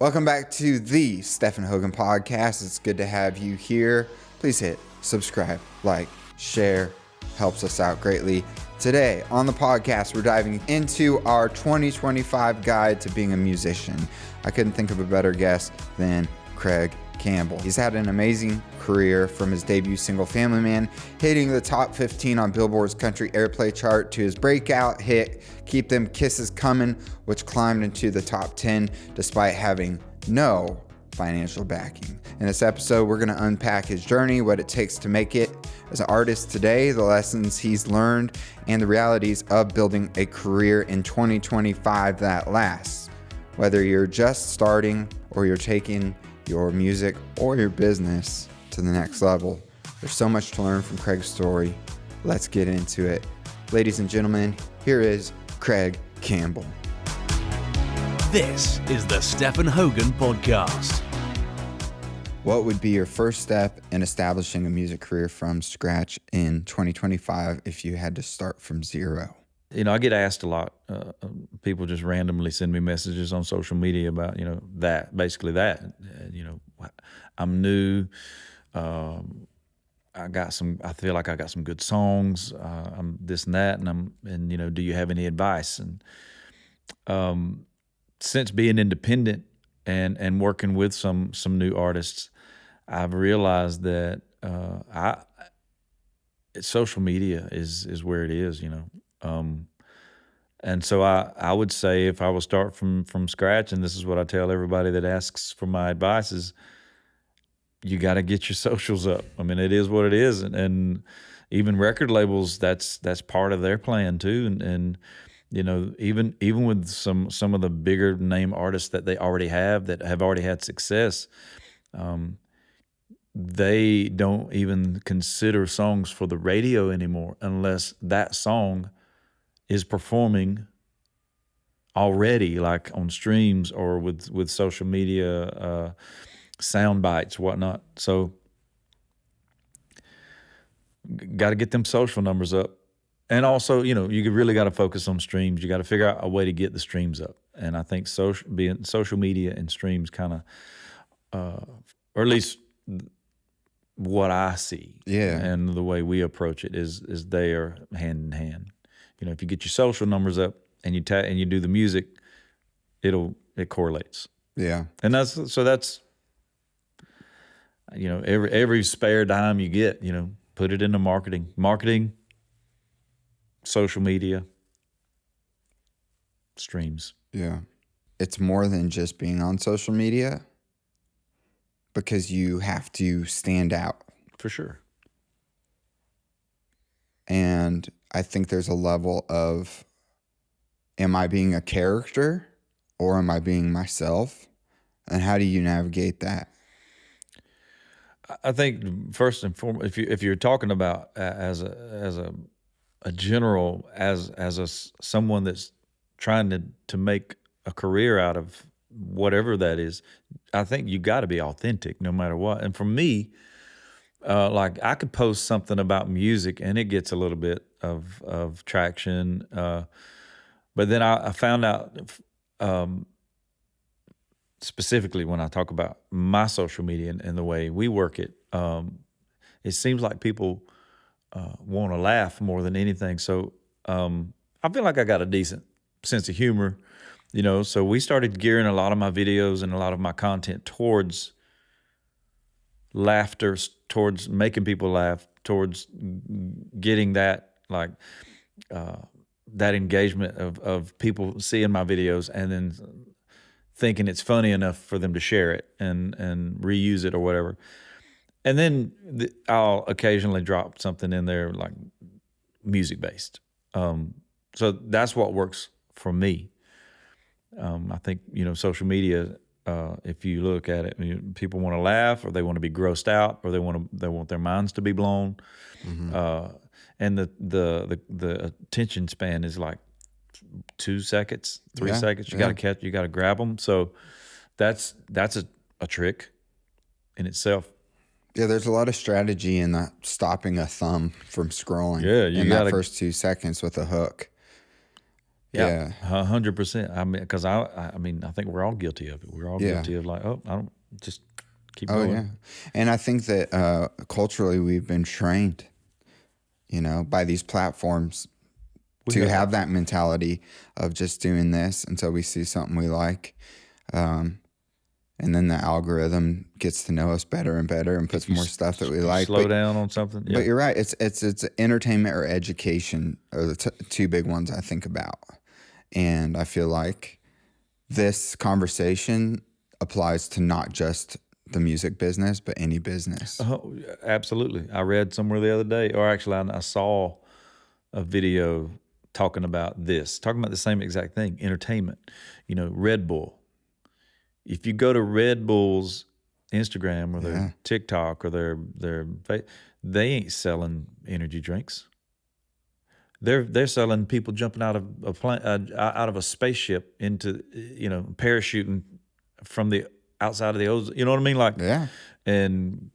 Welcome back to the Stephan Hogan Podcast. It's good to have you here. Please hit subscribe, like, share. Helps us out greatly. Today on the podcast, we're diving into our 2025 guide to being a musician. I couldn't think of a better guest than Craig Campbell. He's had an amazing career from his debut single Family Man, hitting the top 15 on Billboard's country airplay chart, to his breakout hit Keep Them Kisses Comin', which climbed into the top 10 despite having no financial backing. In this episode, we're going to unpack his journey, what it takes to make it as an artist today, the lessons he's learned, and the realities of building a career in 2025 that lasts. Whether you're just starting or you're taking your music or your business to the next level, there's so much to learn from Craig's story. Let's get into it. Ladies and gentlemen, here is Craig Campbell. This is the Stephan Hogan Podcast. What would be your first step in establishing a music career from scratch in 2025 if you had to start from zero? You know, I get asked a lot. People just randomly send me messages on social media about, that. I'm new. I feel like I got some good songs. I'm this and that, and do you have any advice? And since being independent and working with some new artists, I've realized that social media is where it is, and so I would say if I will start from scratch, and this is what I tell everybody that asks for my advice, is you got to get your socials up. I mean, it is what it is, and even record labels, that's part of their plan too, and even with some of the bigger name artists that they already have that have already had success, they don't even consider songs for the radio anymore unless that song is performing already, like on streams or with social media sound bites, whatnot. So got to get them social numbers up. And also, you really got to focus on streams. You got to figure out a way to get the streams up. And I think social media and streams kind of, or at least what I see, and the way we approach it is they are hand in hand. If you get your social numbers up and you do the music, it correlates. Yeah. And that's every spare dime you get, put it into marketing, social media, streams. Yeah. It's more than just being on social media, because you have to stand out. For sure. And I think there's a level of, am I being a character or am I being myself? And how do you navigate that? I think first and foremost, if you're talking about as a general, as someone that's trying to make a career out of whatever that is, I think you got to be authentic no matter what. And for me, like I could post something about music and it gets a little bit of traction, but then I found out specifically when I talk about my social media and the way we work it, it seems like people want to laugh more than anything. So I feel like I got a decent sense of humor, so we started gearing a lot of my videos and a lot of my content towards laughter, towards making people laugh, towards getting that that engagement of people seeing my videos and then thinking it's funny enough for them to share it and reuse it or whatever. And then I'll occasionally drop something in there like music based. So that's what works for me. I think, social media, if you look at it, people want to laugh, or they want to be grossed out, or they want their minds to be blown. Mm-hmm. And the attention span is like 2 seconds, 3 seconds. You got to catch, you got to grab them. So that's a trick in itself. Yeah, there's a lot of strategy in that, stopping a thumb from scrolling. Yeah, in that first 2 seconds with a hook. Yeah. 100%. I mean, because I mean, I think we're all guilty of it. We're all guilty of like, oh, I don't just keep Oh going. yeah. And I think that culturally we've been trained, by these platforms to have that mentality of just doing this until we see something we like. And then the algorithm gets to know us better and better and puts more stuff that we like. Slow down on something. But you're right. It's entertainment or education are the two big ones I think about. And I feel like this conversation applies to not just the music business, but any business. Oh, absolutely. I read somewhere the other day, or actually I saw a video talking about the same exact thing, entertainment. Red Bull. If you go to Red Bull's Instagram or their TikTok or their they ain't selling energy drinks. They're selling people jumping out of a plane, out of a spaceship into parachuting from the outside of the ozone. You know what I mean? Like and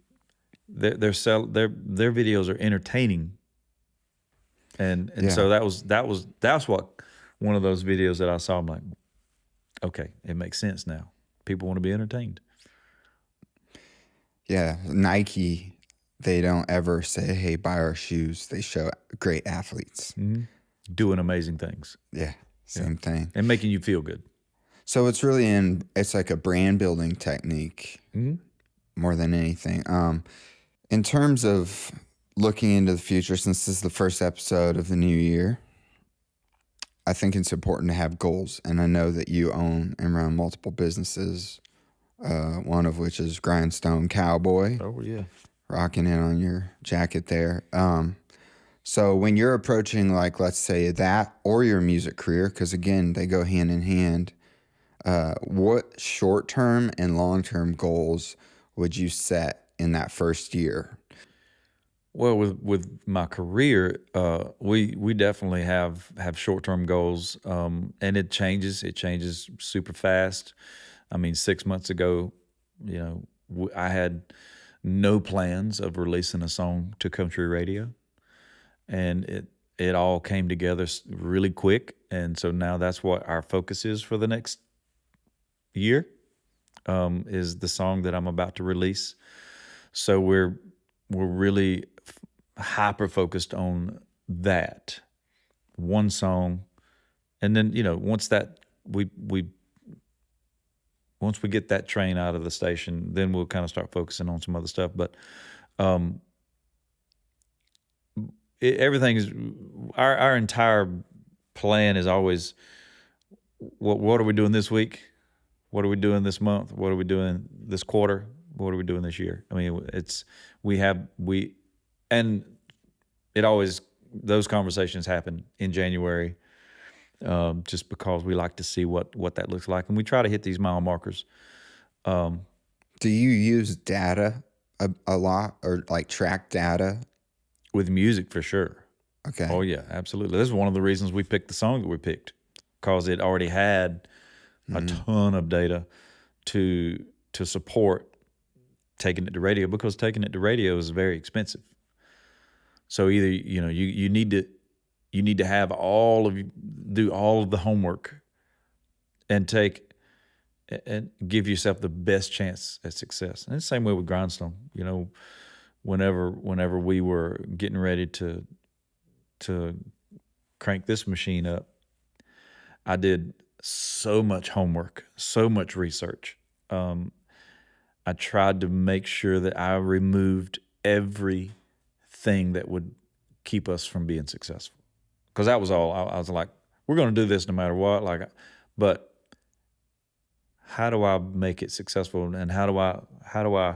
their videos are entertaining. And so that's what one of those videos that I saw. I'm like, okay, it makes sense now. People want to be entertained. Yeah, Nike, they don't ever say, hey, buy our shoes. They show great athletes. Mm-hmm. Doing amazing things. Yeah, same thing. And making you feel good. So it's like a brand building technique more than anything. In terms of looking into the future, since this is the first episode of the new year, I think it's important to have goals. And I know that you own and run multiple businesses, one of which is Grindstone Cowboy. Oh, yeah. Rocking it on your jacket there. So when you're approaching, like, let's say that or your music career, because, again, they go hand in hand, what short-term and long-term goals would you set in that first year? Well, with my career, we definitely have short-term goals, and it changes. It changes super fast. I mean, 6 months ago, I had no plans of releasing a song to country radio, and it all came together really quick. And so now that's what our focus is for the next year, is the song that I'm about to release. So we're really hyper focused on that one song, and then once we get that train out of the station, then we'll kind of start focusing on some other stuff. But everything is our entire plan is always what are we doing this week? What are we doing this month? What are we doing this quarter? What are we doing this year? I mean, and it always, those conversations happen in January, just because we like to see what that looks like, and we try to hit these mile markers. Do you use data a lot, or like track data? With music, for sure. Okay. Oh yeah, absolutely. This is one of the reasons we picked the song that we picked, because it already had a ton of data to support taking it to radio, because taking it to radio is very expensive. So either you need to have do all of the homework and give yourself the best chance at success. And it's the same way with Grindstone. Whenever we were getting ready to crank this machine up, I did so much homework, so much research. I tried to make sure that I removed everything that would keep us from being successful, because that was all. I was like, we're going to do this no matter what. But how do I make it successful, and how do I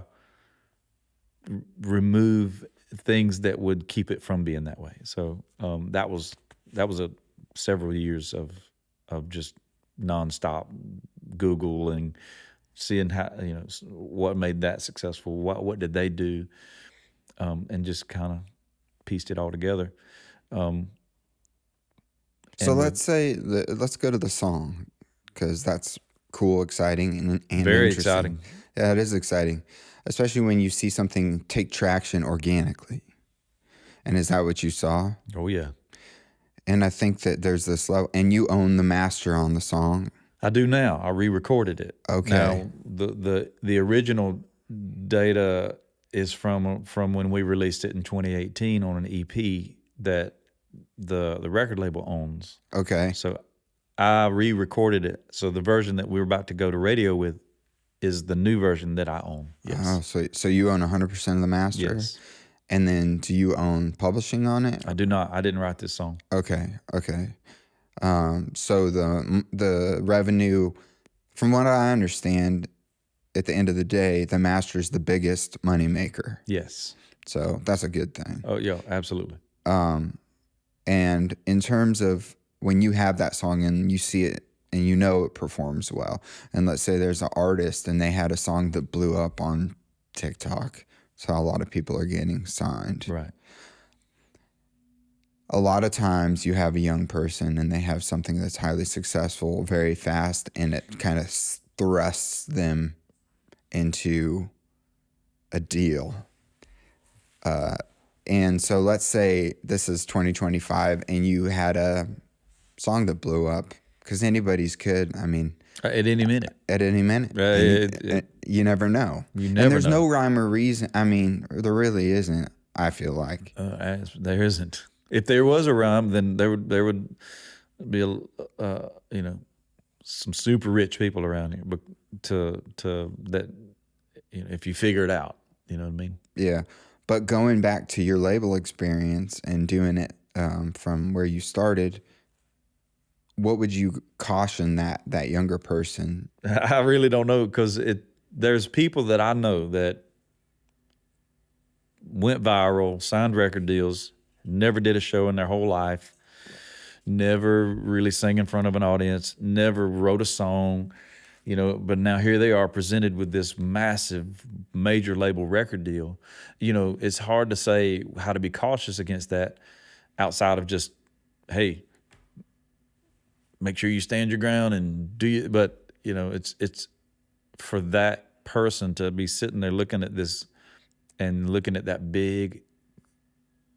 remove things that would keep it from being that way? So that was several years of just nonstop Googling, seeing how what made that successful, what did they do, and just kind of pieced it all together. So let's go to the song, because that's cool, exciting, and very interesting. exciting. Yeah, it is exciting, especially when you see something take traction organically. And is that what you saw? Oh yeah. And I think that there's this level, and you own the master on the song. I do now. I re-recorded it. Okay. Now the original data is from when we released it in 2018 on an EP that the record label owns. Okay. So I re-recorded it. So the version that we're about to go to radio with is the new version that I own. Yes. Oh, so you own 100% of the master? Yes. And then do you own publishing on it? I do not. I didn't write this song. Okay. So the revenue, from what I understand, at the end of the day, the master is the biggest money maker. Yes. So that's a good thing. Oh, yeah, absolutely. And in terms of when you have that song and you see it and you know it performs well, and let's say there's an artist and they had a song that blew up on TikTok, so a lot of people are getting signed. Right. A lot of times you have a young person and they have something that's highly successful very fast, and it kind of thrusts them into a deal. And so let's say this is 2025 and you had a song that blew up, because anybody's could, I mean. At any minute. At any minute. You never know. You never And there's know. no rhyme or reason. I mean, there really isn't, I feel like. There isn't. If there was a rhyme, then there would be some super rich people around here, but to that, if you figure it out, you know what I mean? Yeah. But going back to your label experience and doing it from where you started, what would you caution that younger person? I really don't know, because there's people that I know that went viral, signed record deals, never did a show in their whole life, never really sang in front of an audience, never wrote a song, but now here they are presented with this massive major label record deal. It's hard to say how to be cautious against that outside of just, hey, make sure you stand your ground and but it's for that person to be sitting there looking at this and looking at that big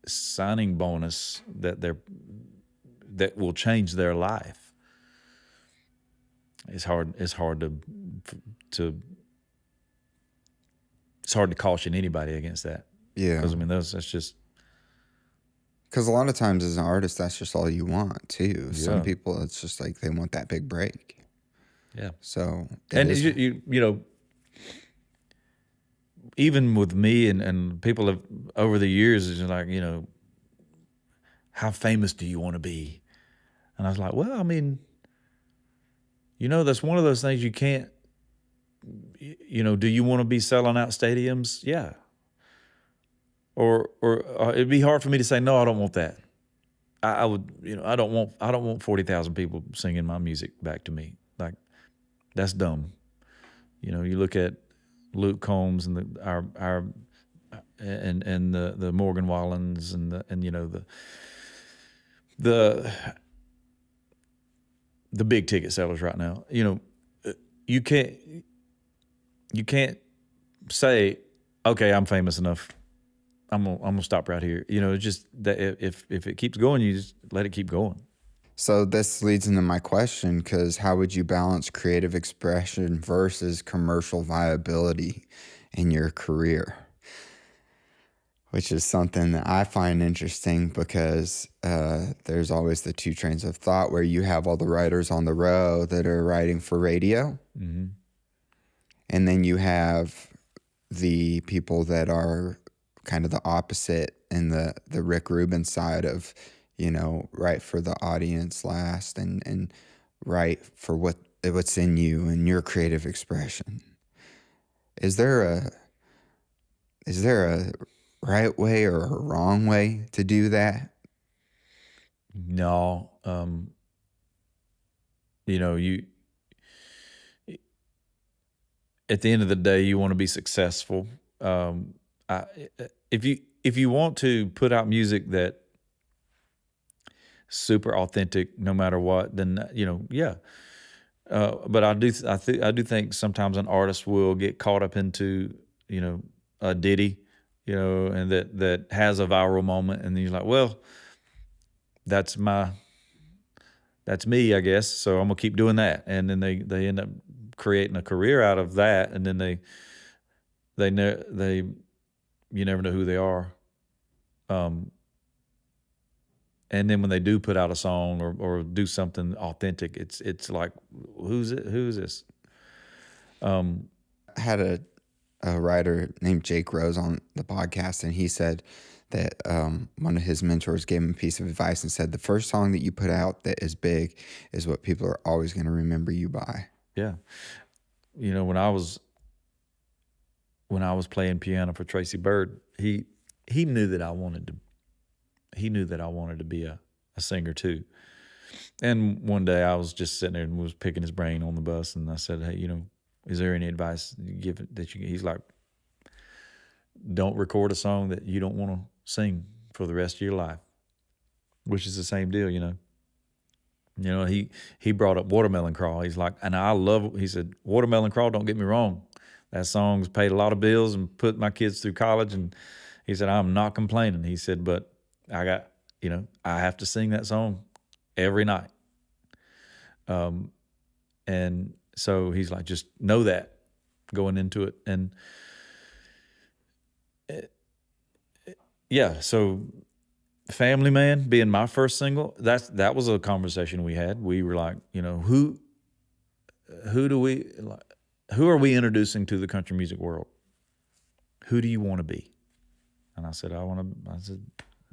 signing bonus that will change their life. It's hard to caution anybody against that. Yeah. Because that's just. Because a lot of times as an artist, that's just all you want too. Yeah. Some people, it's just like they want that big break. Yeah. So. Even with me and people have over the years, is like, how famous do you want to be? And I was like, well, I mean, that's one of those things you can't, do you want to be selling out stadiums? Yeah. Or it'd be hard for me to say, no, I don't want that. I would, I don't want 40,000 people singing my music back to me. Like, that's dumb. You look at Luke Combs and the Morgan Wallens and the big ticket sellers right now. You can't say, okay, I'm famous enough, I'm gonna stop right here. It's just that if it keeps going, you just let it keep going. So this leads into my question, because how would you balance creative expression versus commercial viability in your career? Which is something that I find interesting, because there's always the two trains of thought, where you have all the writers on the row that are writing for radio. Mm-hmm. And then you have the people that are kind of the opposite, and the Rick Rubin side of, write for the audience last and write for what's in you and your creative expression. Is there a right way or a wrong way to do that? No. You at the end of the day, you want to be successful. If you want to put out music that super authentic, no matter what, then yeah. But I do think sometimes an artist will get caught up into a ditty, and that has a viral moment, and then you're like, well, that's me, I guess. So I'm gonna keep doing that. And then they end up creating a career out of that, and then you never know who they are. And then when they do put out a song or do something authentic, it's like, who's this? I had a writer named Jake Rose on the podcast, and he said that one of his mentors gave him a piece of advice and said, the first song that you put out that is big is what people are always going to remember you by. Yeah. You know, when I was playing piano for Tracy Byrd, he knew that I wanted to be a singer too. And one day I was just sitting there and was picking his brain on the bus, and I said, hey, you know, is there any advice you give that you? He's like, don't record a song that you don't want to sing for the rest of your life, which is the same deal, you know. You know, he brought up Watermelon Crawl. He's like, and he said, Watermelon Crawl, don't get me wrong, that song's paid a lot of bills and put my kids through college, and he said, I'm not complaining. He said, but I have to sing that song every night. And so he's like, just know that going into it. And yeah, so Family Man being my first single, that was a conversation we had. We were like, you know, who are we introducing to the country music world? Who do you want to be? And I said,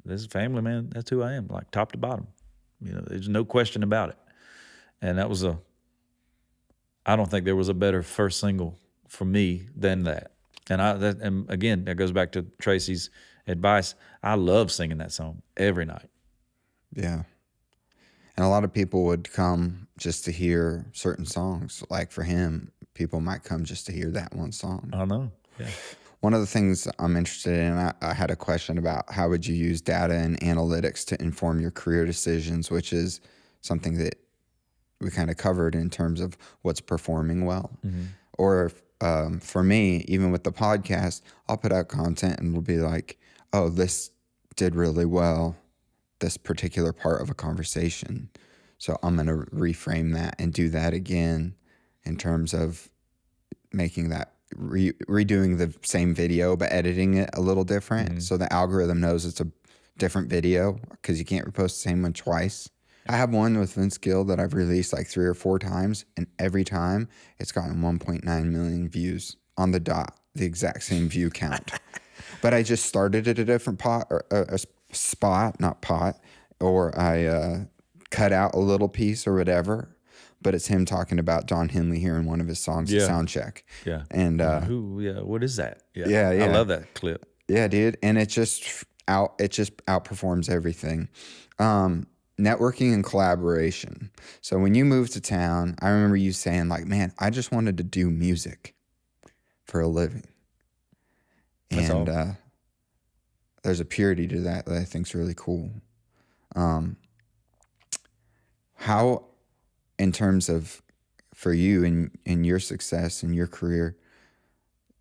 this is Family Man. That's who I am, like top to bottom. You know, there's no question about it. And that was I don't think there was a better first single for me than that. And again, that goes back to Tracy's advice. I love singing that song every night. Yeah. And a lot of people would come just to hear certain songs. Like for him, people might come just to hear that one song. I know. Yeah. One of the things I'm interested in, I had a question about how would you use data and analytics to inform your career decisions, which is something that we kind of covered in terms of what's performing well. Mm-hmm. Or for me, even with the podcast, I'll put out content and it'll be like, oh, this did really well, this particular part of a conversation. So I'm going to reframe that and do that again in terms of making that redoing the same video but editing it a little different. Mm-hmm. So the algorithm knows it's a different video because you can't repost the same one twice. I have one with Vince Gill that I've released like 3 or 4 times, and every time it's gotten 1.9 million views on the dot, the exact same view count. But I just started at a different spot, not pot, or I cut out a little piece or whatever. But it's him talking about Don Henley here in one of his songs, Soundcheck. Yeah. And what is that? Yeah. I love that clip. Yeah, dude. And it just outperforms everything. Networking and collaboration. So when you moved to town, I remember you saying like, man, I just wanted to do music for a living. That's and all. There's a purity to that I think is really cool. How, in terms of for you and your success in your career,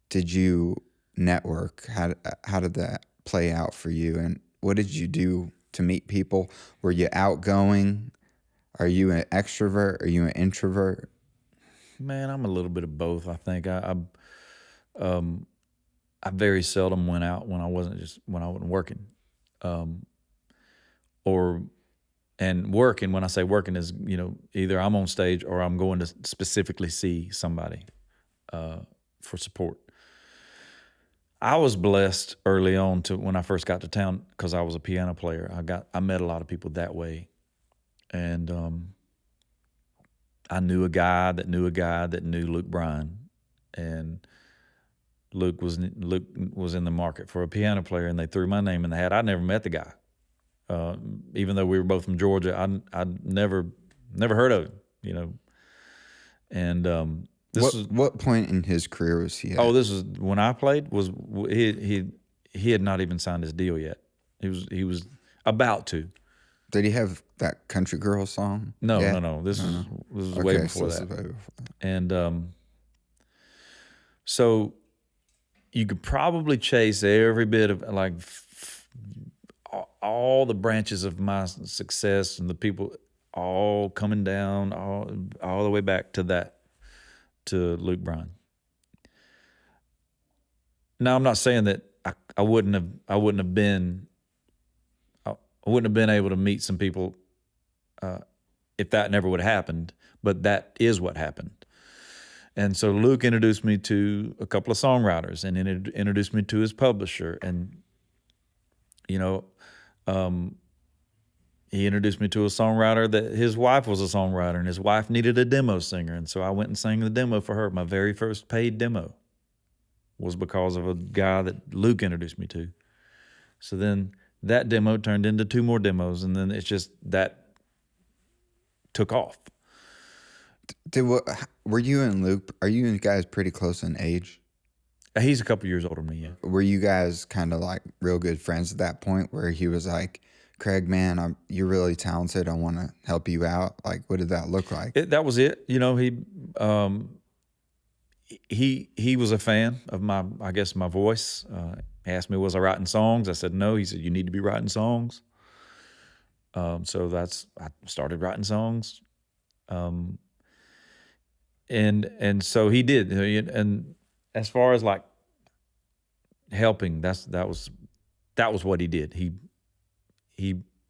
did you network? How did that play out for you? And what did you do to meet people? Were you outgoing? Are you an extrovert? Are you an introvert? Man, I'm a little bit of both. I think I very seldom went out when I wasn't working, and working. When I say working is, you know, either I'm on stage or I'm going to specifically see somebody for support. I was blessed early on when I first got to town because I was a piano player. I met a lot of people that way, and I knew a guy that knew Luke Bryan, and Luke was in the market for a piano player, and they threw my name in the hat. I never met the guy, even though we were both from Georgia. I'd never heard of him, you know, and. What point in his career was he at? Oh, this was when I played. He had not even signed his deal yet. He was about to. Did he have that Country Girl song? No. This was way before that. And so you could probably chase every bit of like all the branches of my success and the people all coming down all the way back to Luke Bryan. Now, I'm not saying that I wouldn't have been able to meet some people if that never would have happened, but that is what happened. And so Luke introduced me to a couple of songwriters and introduced me to his publisher. And, he introduced me to a songwriter that his wife was a songwriter, and his wife needed a demo singer. And so I went and sang the demo for her. My very first paid demo was because of a guy that Luke introduced me to. So then that demo turned into 2 more demos, and then it's just that took off. Were you and Luke, are you guys pretty close in age? He's a couple years older than me, yeah. Were you guys kind of like real good friends at that point where he was like, Craig, man, you're really talented. I want to help you out. Like, what did that look like? That was it. He was a fan of my voice. He asked me, was I writing songs? I said, no. He said, you need to be writing songs. So I started writing songs. And so he did. And as far as like helping, that was what he did. He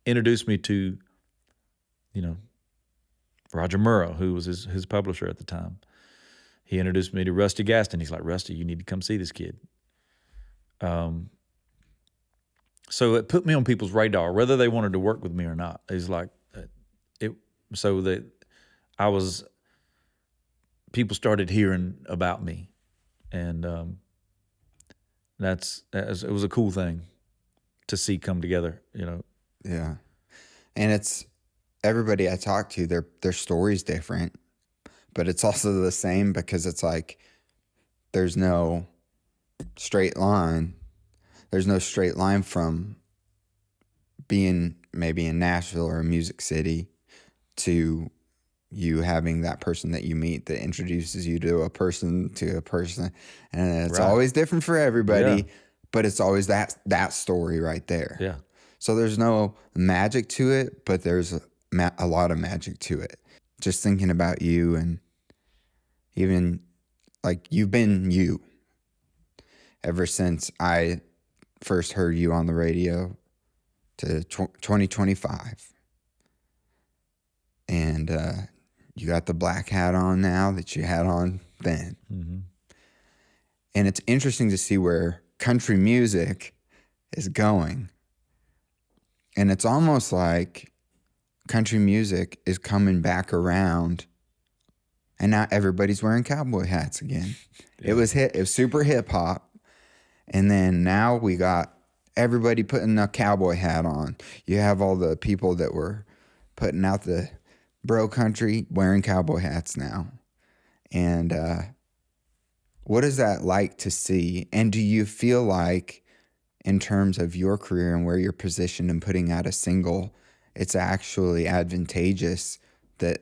introduced me to, Roger Murrow, who was his publisher at the time. He introduced me to Rusty Gaston. He's like, Rusty, you need to come see this kid. So it put me on people's radar, whether they wanted to work with me or not. It's like so that people started hearing about me, and it was a cool thing to see come together, Yeah. And it's everybody I talk to, their story's different, but it's also the same because it's like there's no straight line. There's no straight line from being maybe in Nashville or a music city to you having that person that you meet that introduces you to a person. And it's always different for everybody, but it's always that story right there. Yeah. So there's no magic to it, but there's a lot of magic to it. Just thinking about you, and even like you've been you ever since I first heard you on the radio to 2025. And you got the black hat on now that you had on then. Mm-hmm. And it's interesting to see where country music is going. And it's almost like country music is coming back around, and now everybody's wearing cowboy hats again. Yeah. It was super hip hop. And then now we got everybody putting a cowboy hat on. You have all the people that were putting out the bro country wearing cowboy hats now. And what is that like to see? And do you feel like, in terms of your career and where you're positioned and putting out a single, it's actually advantageous that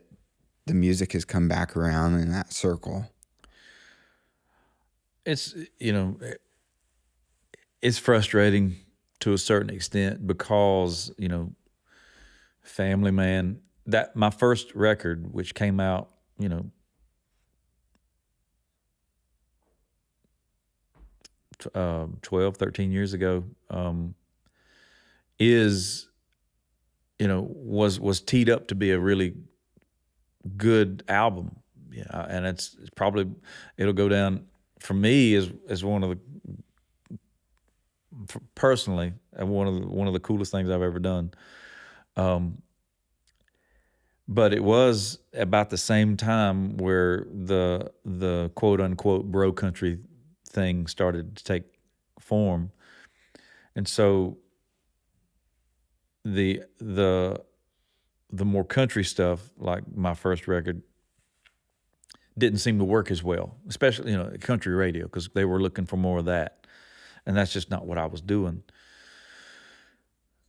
the music has come back around in that circle? It's, it's frustrating to a certain extent because, Family Man, that my first record, which came out, 12, 13 years ago, was teed up to be a really good album. Yeah, and it's probably, it'll go down for me as one of the, personally, one of the coolest things I've ever done. But it was about the same time where the quote unquote bro country thing started to take form. And so the more country stuff, like my first record, didn't seem to work as well, especially, country radio, because they were looking for more of that. And that's just not what I was doing.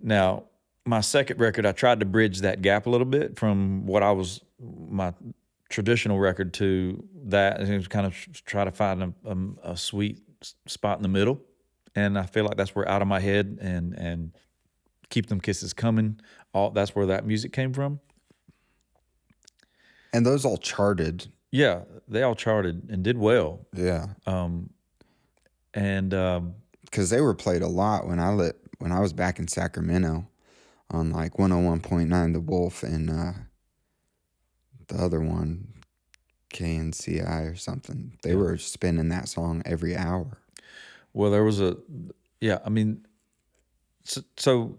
Now, my second record, I tried to bridge that gap a little bit from what I was, my traditional record, to that, and it was kind of try to find a sweet spot in the middle. And I feel like that's where Out of My Head and Keep Them Kisses Coming. All that's where that music came from. And those all charted. Yeah, they all charted and did well. Yeah. And Because they were played a lot when I was back in Sacramento on like 101.9 The Wolf and the other one, KNCI or something. They were spinning that song every hour. well, there was I mean, so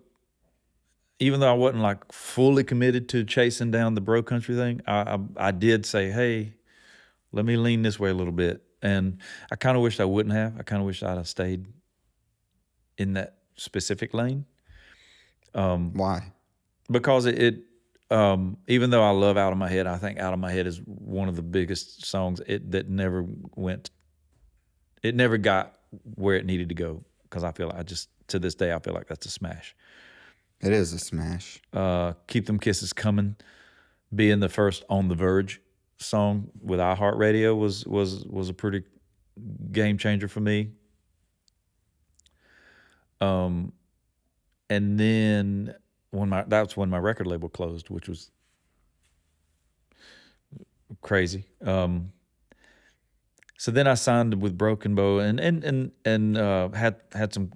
even though I wasn't like fully committed to chasing down the bro country thing, I did say, hey, let me lean this way a little bit. And I kind of wished I wouldn't have. I kind of wish I'd have stayed in that specific lane. Why? Because even though I love Out of My Head, I think Out of My Head is one of the biggest songs that never got where it needed to go. Because I feel like to this day, I feel like that's a smash. It is a smash. Keep Them Kisses Coming, being the first On the Verge song with iHeartRadio was a pretty game changer for me. And then that's when my record label closed, which was crazy. So then I signed with Broken Bow and had some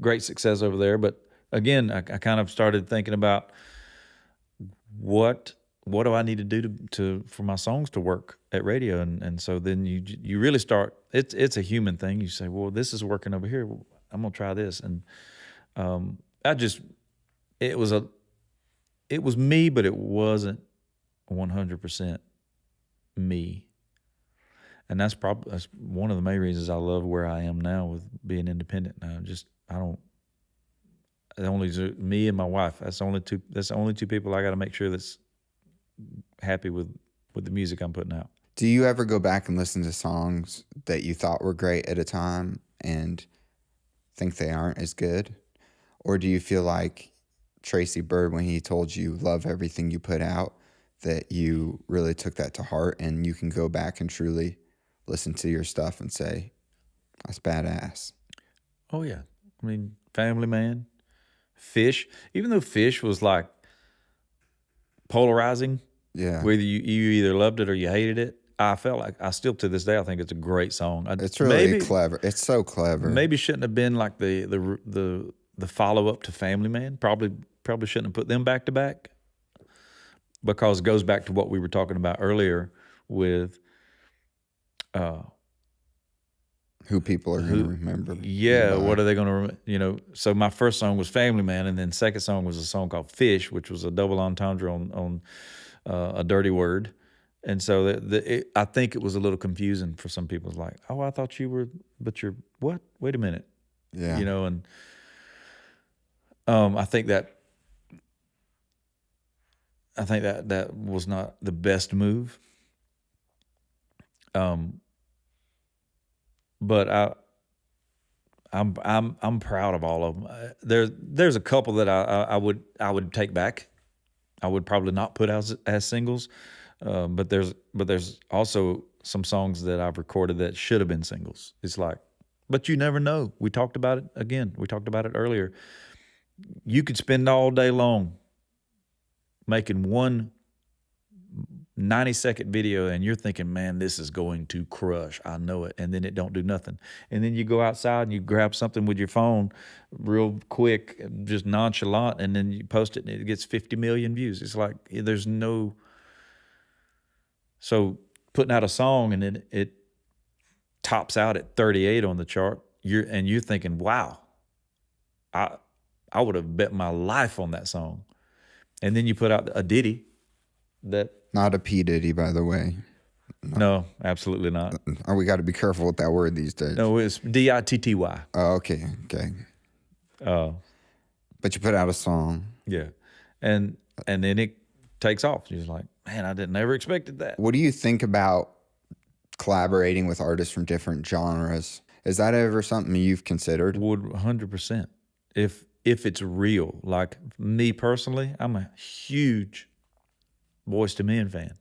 great success over there. But again, I kind of started thinking about what do I need to do for my songs to work at radio, and so then you really start. It's a human thing. You say, well, this is working over here. Well, I'm gonna try this, and it was me, but it wasn't 100% me. And that's one of the main reasons I love where I am now with being independent. Only me and my wife. That's the only two people I got to make sure that's happy with the music I'm putting out. Do you ever go back and listen to songs that you thought were great at a time and think they aren't as good? Or do you feel like Tracy Bird, when he told you love everything you put out, that you really took that to heart and you can go back and truly listen to your stuff and say, that's badass? Oh, yeah. I mean, Family Man, Fish. Even though Fish was like polarizing, whether you either loved it or you hated it, I felt like I still to this day I think it's a great song. It's really clever. It's so clever. Maybe shouldn't have been like the follow up to Family Man. Probably shouldn't have put them back to back, because it goes back to what we were talking about earlier with who people are going to remember. Yeah, what are they going to remember? So my first song was Family Man, and then second song was a song called Fish, which was a double entendre on a dirty word. And so I think it was a little confusing for some people. It's like, oh, I thought you were, but you're what? Wait a minute. Yeah. And I think that was not the best move. But I'm proud of all of them. There's a couple that I would take back. I would probably not put out as singles. But there's also some songs that I've recorded that should have been singles. It's like, but you never know. We talked about it again. We talked about it earlier. You could spend all day long making one 90-second video and you're thinking, man, this is going to crush. I know it. And then it don't do nothing. And then you go outside and you grab something with your phone real quick, just nonchalant, and then you post it and it gets 50 million views. It's like there's no... So putting out a song and then it tops out at 38 on the chart, you're thinking, wow, I would have bet my life on that song. And then you put out a ditty that... Not a P. Diddy, by the way. No, absolutely not. We got to be careful with that word these days. No, it's Ditty. Oh, okay. But you put out a song. Yeah. And then it takes off. You're just like, man, I never expected that. What do you think about collaborating with artists from different genres? Is that ever something you've considered? Would 100%. If it's real. Like me personally, I'm a huge Boyz II Men fan.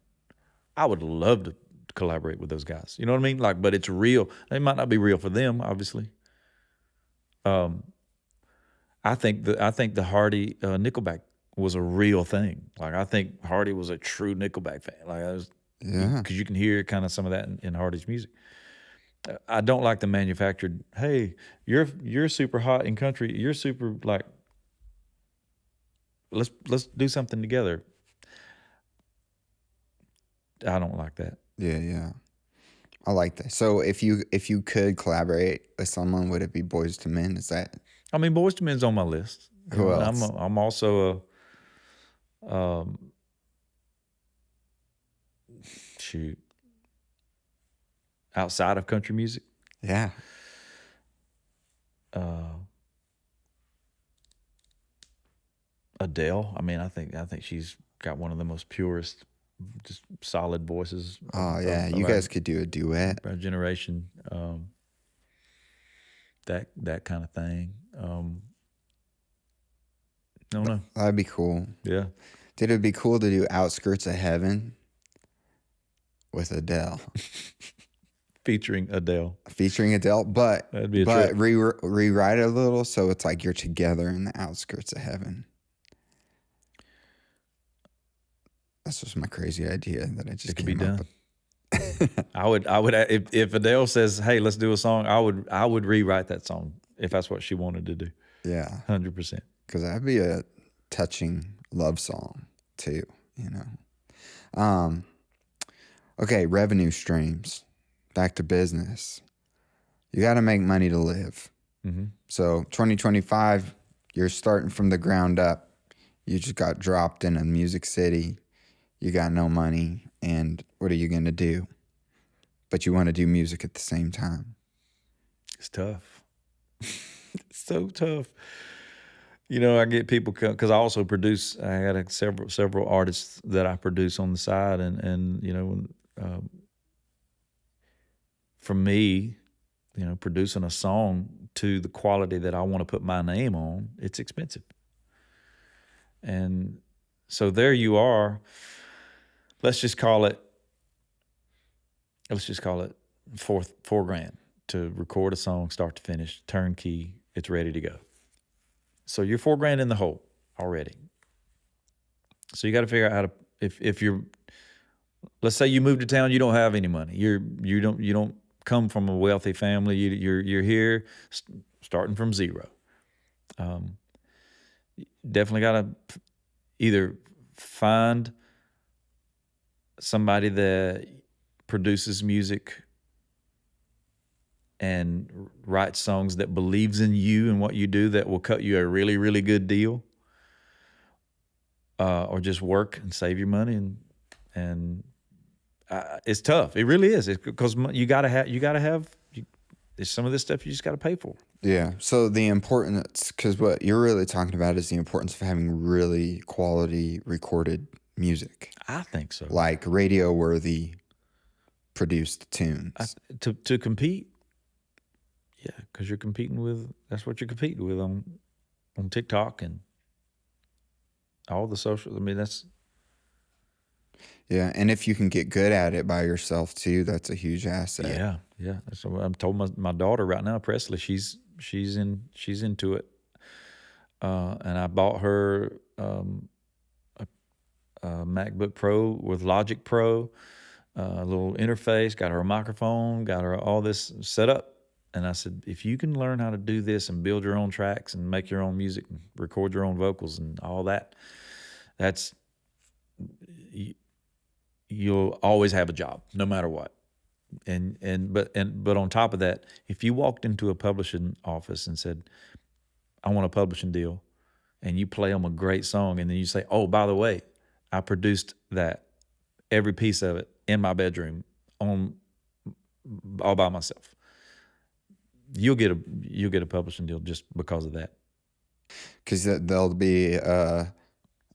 I would love to collaborate with those guys. You know what I mean? Like, but it's real. It might not be real for them, obviously. I I think the Hardy Nickelback was a real thing. Like I think Hardy was a true Nickelback fan. Like I was, because you can hear kind of some of that in Hardy's music. I don't like the manufactured. Hey, you're super hot in country. You're super like. Let's do something together. I don't like that. Yeah. I like that. So if you could collaborate with someone, would it be Boyz II Men? Is that? I mean, Boyz II Men's on my list. Who else? I'm also a shoot outside of country music. Yeah. Adele. I mean, I think she's got one of the most purest, just solid voices. Oh yeah, you guys could do a duet. Our generation, that kind of thing. No. That'd be cool. Yeah. Dude, it'd be cool to do Outskirts of Heaven with Adele. Featuring Adele, but that'd be a trip. Rewrite it a little so it's like you're together in the outskirts of heaven. That's just my crazy idea that I just It could be came up done. with. I would if Adele says, "Hey, let's do a song," I would rewrite that song if that's what she wanted to do. Yeah, 100%. Because that'd be a touching love song too. Okay, revenue streams. Back to business. You got to make money to live. Mm-hmm. So 2025, you're starting from the ground up. You just got dropped in a music city. You got no money. And what are you going to do? But you want to do music at the same time. It's tough. It's so tough. I get people because I also produce. I got several artists that I produce on the side, and for me, producing a song to the quality that I want to put my name on, it's expensive. And so there you are. Let's just call it $4,000 to record a song, start to finish, turnkey. It's ready to go. So you're $4,000 in the hole already. So you got to figure out how to, if you're, let's say you move to town, you don't have any money. You don't come from a wealthy family. You're here starting from zero. Definitely got to either find somebody that produces music and writes songs that believes in you and what you do, that will cut you a really, really good deal, or just work and save your money. And it's tough. It really is. It's because you gotta have. There's some of this stuff you just got to pay for. Yeah. So the importance, because what you're really talking about is the importance of having really quality recorded music. I think so. Like radio-worthy produced tunes. To compete, yeah, because you're competing with, that's what you're competing with on TikTok and all the social. I mean, that's. Yeah, and if you can get good at it by yourself too, that's a huge asset. Yeah. That's what I'm told my daughter right now, Presley. She's into it, and I bought her a MacBook Pro with Logic Pro, a little interface. Got her a microphone. Got her all this set up. And I said, if you can learn how to do this and build your own tracks and make your own music and record your own vocals and all that, you'll always have a job, no matter what. But on top of that, if you walked into a publishing office and said, I want a publishing deal, and you play them a great song, and then you say, oh, by the way, I produced that, every piece of it in my bedroom all by myself, you'll get a publishing deal just because of that. Because they'll be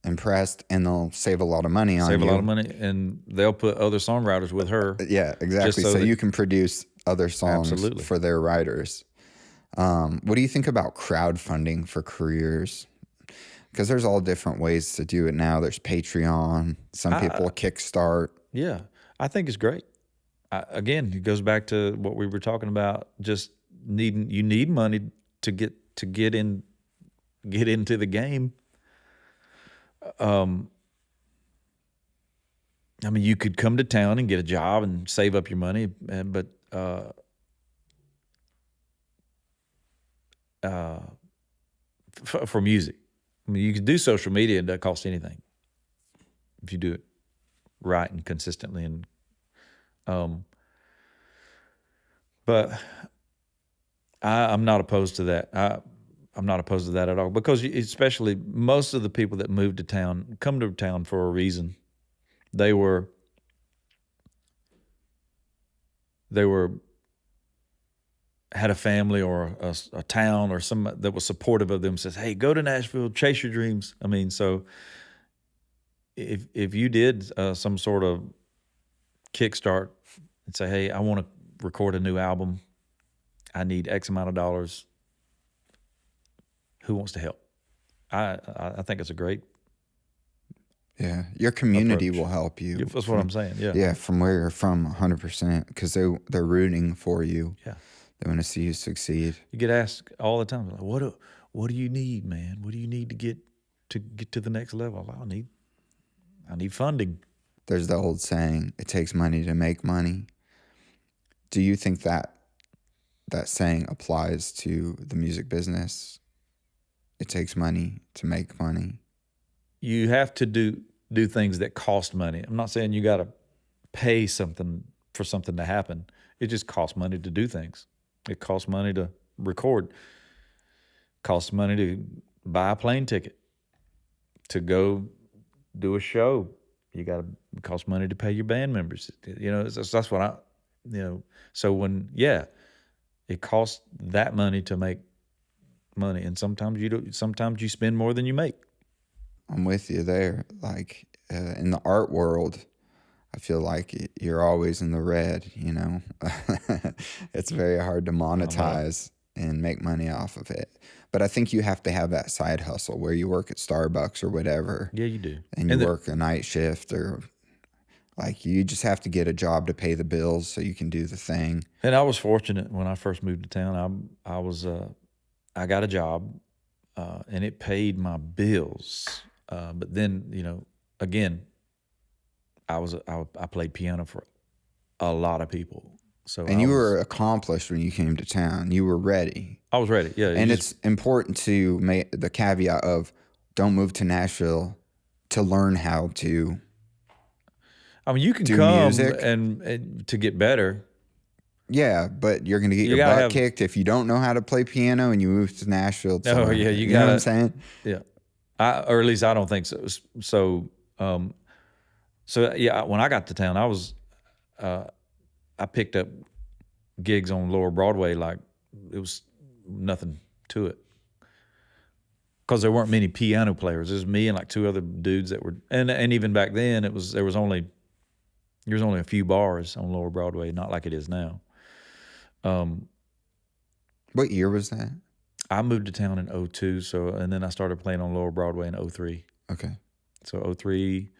impressed, and they'll save a lot of money on you. Save a lot of money, and they'll put other songwriters with her. Yeah, exactly. So you can produce other songs Absolutely. for their writers. What do you think about crowdfunding for careers? Because there's all different ways to do it now. There's Patreon. Some people Kickstart. Yeah, I think it's great. Again, it goes back to what we were talking about. Just you need money to get in get into the game. I mean, you could come to town and get a job and save up your money, but for music, I mean, you can do social media and it doesn't cost anything if you do it right and consistently. And but I'm not opposed to that. I'm not opposed to that at all, because especially most of the people that move to town come to town for a reason. They had a family or a town or some that was supportive of them, says, hey, go to Nashville, chase your dreams. I mean, so if you did some sort of kickstart and say, hey, I want to record a new album, I need X amount of dollars, who wants to help? I think it's a great Yeah, your community approach. will help you. Yeah, that's what I'm saying. Yeah. Yeah, from where you're from, 100%, because they're rooting for you. Yeah. They want to see you succeed. You get asked all the time, like, what do you need, man? What do you need to get to the next level? I need funding. There's the old saying, it takes money to make money. Do you think that saying applies to the music business? It takes money to make money. You have to do things that cost money. I'm not saying you got to pay something for something to happen. It just costs money to do things. It costs money to record. It costs money to buy a plane ticket, to go do a show. It costs money to pay your band members. That's what so it costs that money to make money. And sometimes you spend more than you make. I'm with you there. Like in the art world, I feel like you're always in the red, It's very hard to monetize and make money off of it. But I think you have to have that side hustle where you work at Starbucks or whatever. Yeah, you do. And you work a night shift, or like you just have to get a job to pay the bills so you can do the thing. And I was fortunate when I first moved to town. I got a job and it paid my bills. But then, again, I played piano for a lot of people. So you were accomplished when you came to town. You were ready. I was ready. Yeah. And it's important to make the caveat of don't move to Nashville to learn how to. I mean, you can do come music and to get better. Yeah, but you're going to get your butt kicked if you don't know how to play piano and you move to Nashville. Oh, yeah, you know what I'm saying? Yeah. Or at least I don't think so. So yeah, when I got to town, I picked up gigs on Lower Broadway like it was nothing to it, because there weren't many piano players. It was me and like two other dudes that were, and even back then there was only a few bars on Lower Broadway, not like it is now. What year was that? I moved to town in 2002, and then I started playing on Lower Broadway in 2003. Okay. So 2003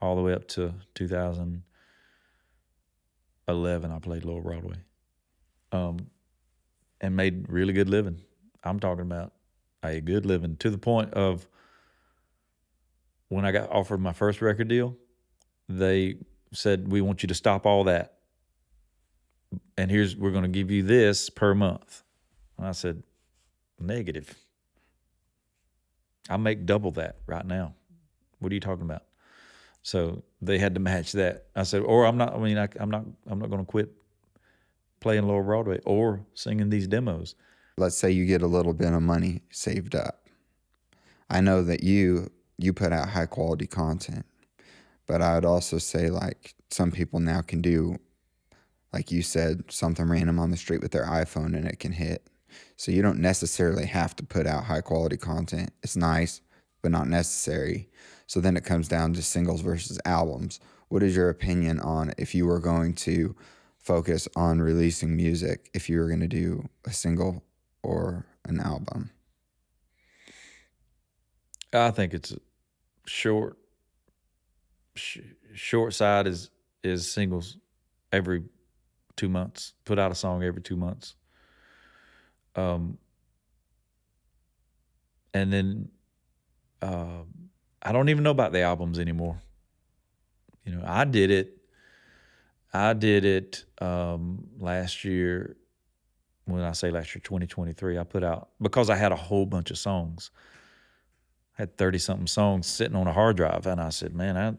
all the way up to 2011, I played Lower Broadway. And made really good living. I'm talking about a good living, to the point of when I got offered my first record deal, they said, we want you to stop all that. And we're going to give you this per month. And I said, negative. I make double that right now. What are you talking about? So they had to match that. I said, I'm not going to quit playing Lower Broadway or singing these demos. Let's say you get a little bit of money saved up. I know that you put out high quality content, but I would also say like some people now can do, like you said, something random on the street with their iPhone and it can hit. So you don't necessarily have to put out high quality content. It's nice, but not necessary. So then it comes down to singles versus albums. What is your opinion on if you were going to focus on releasing music, if you were going to do a single or an album? I think it's short side is singles every 2 months. Put out a song every 2 months. And then I don't even know about the albums anymore. You know, I did it last year. When I say last year, 2023, I put out, because I had a whole bunch of songs. I had 30-something songs sitting on a hard drive, and I said, man,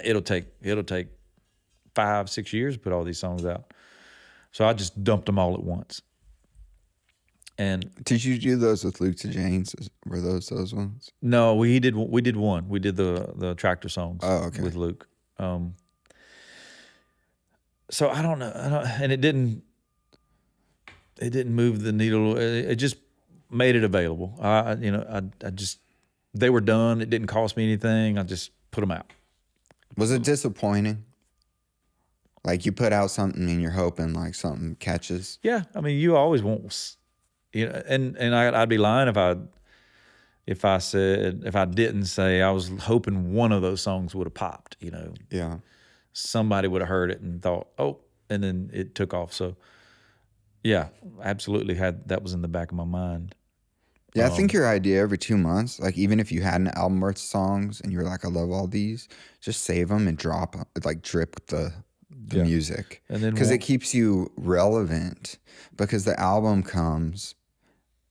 it'll take 5-6 years to put all these songs out. So I just dumped them all at once. And Did you do those with Luke to James? Were those ones? no, we did one. We did the tractor songs with Luke. So I don't know, and it didn't move the needle. It just made it available. I just, they were done. It didn't cost me anything. I just put them out. Was it disappointing? Like you put out something and you're hoping like something catches? Yeah, I mean, you always want, and I'd be lying if I didn't say I was hoping one of those songs would have popped. Yeah. Somebody would have heard it and thought, oh, and then it took off. So yeah, absolutely that was in the back of my mind. Yeah, I think your idea every 2 months, like even if you had an album worth of songs and you're like, I love all these, just save them and drip the music. And then because it keeps you relevant, because the album comes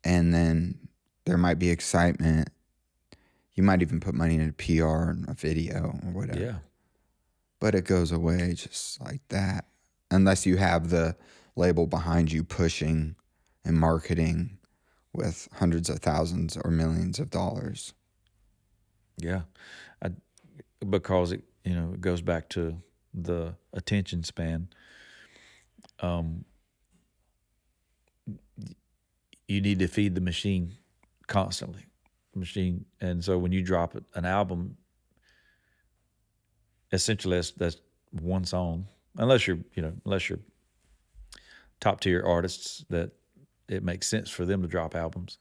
and then there might be excitement. You might even put money into PR and a video or whatever. Yeah. But it goes away just like that. Unless you have the label behind you pushing and marketing with hundreds of thousands or millions of dollars. Yeah. Because it goes back to the attention span. You need to feed the machine constantly. And so when you drop an album, essentially that's one song, unless you're top tier artists that it makes sense for them to drop albums.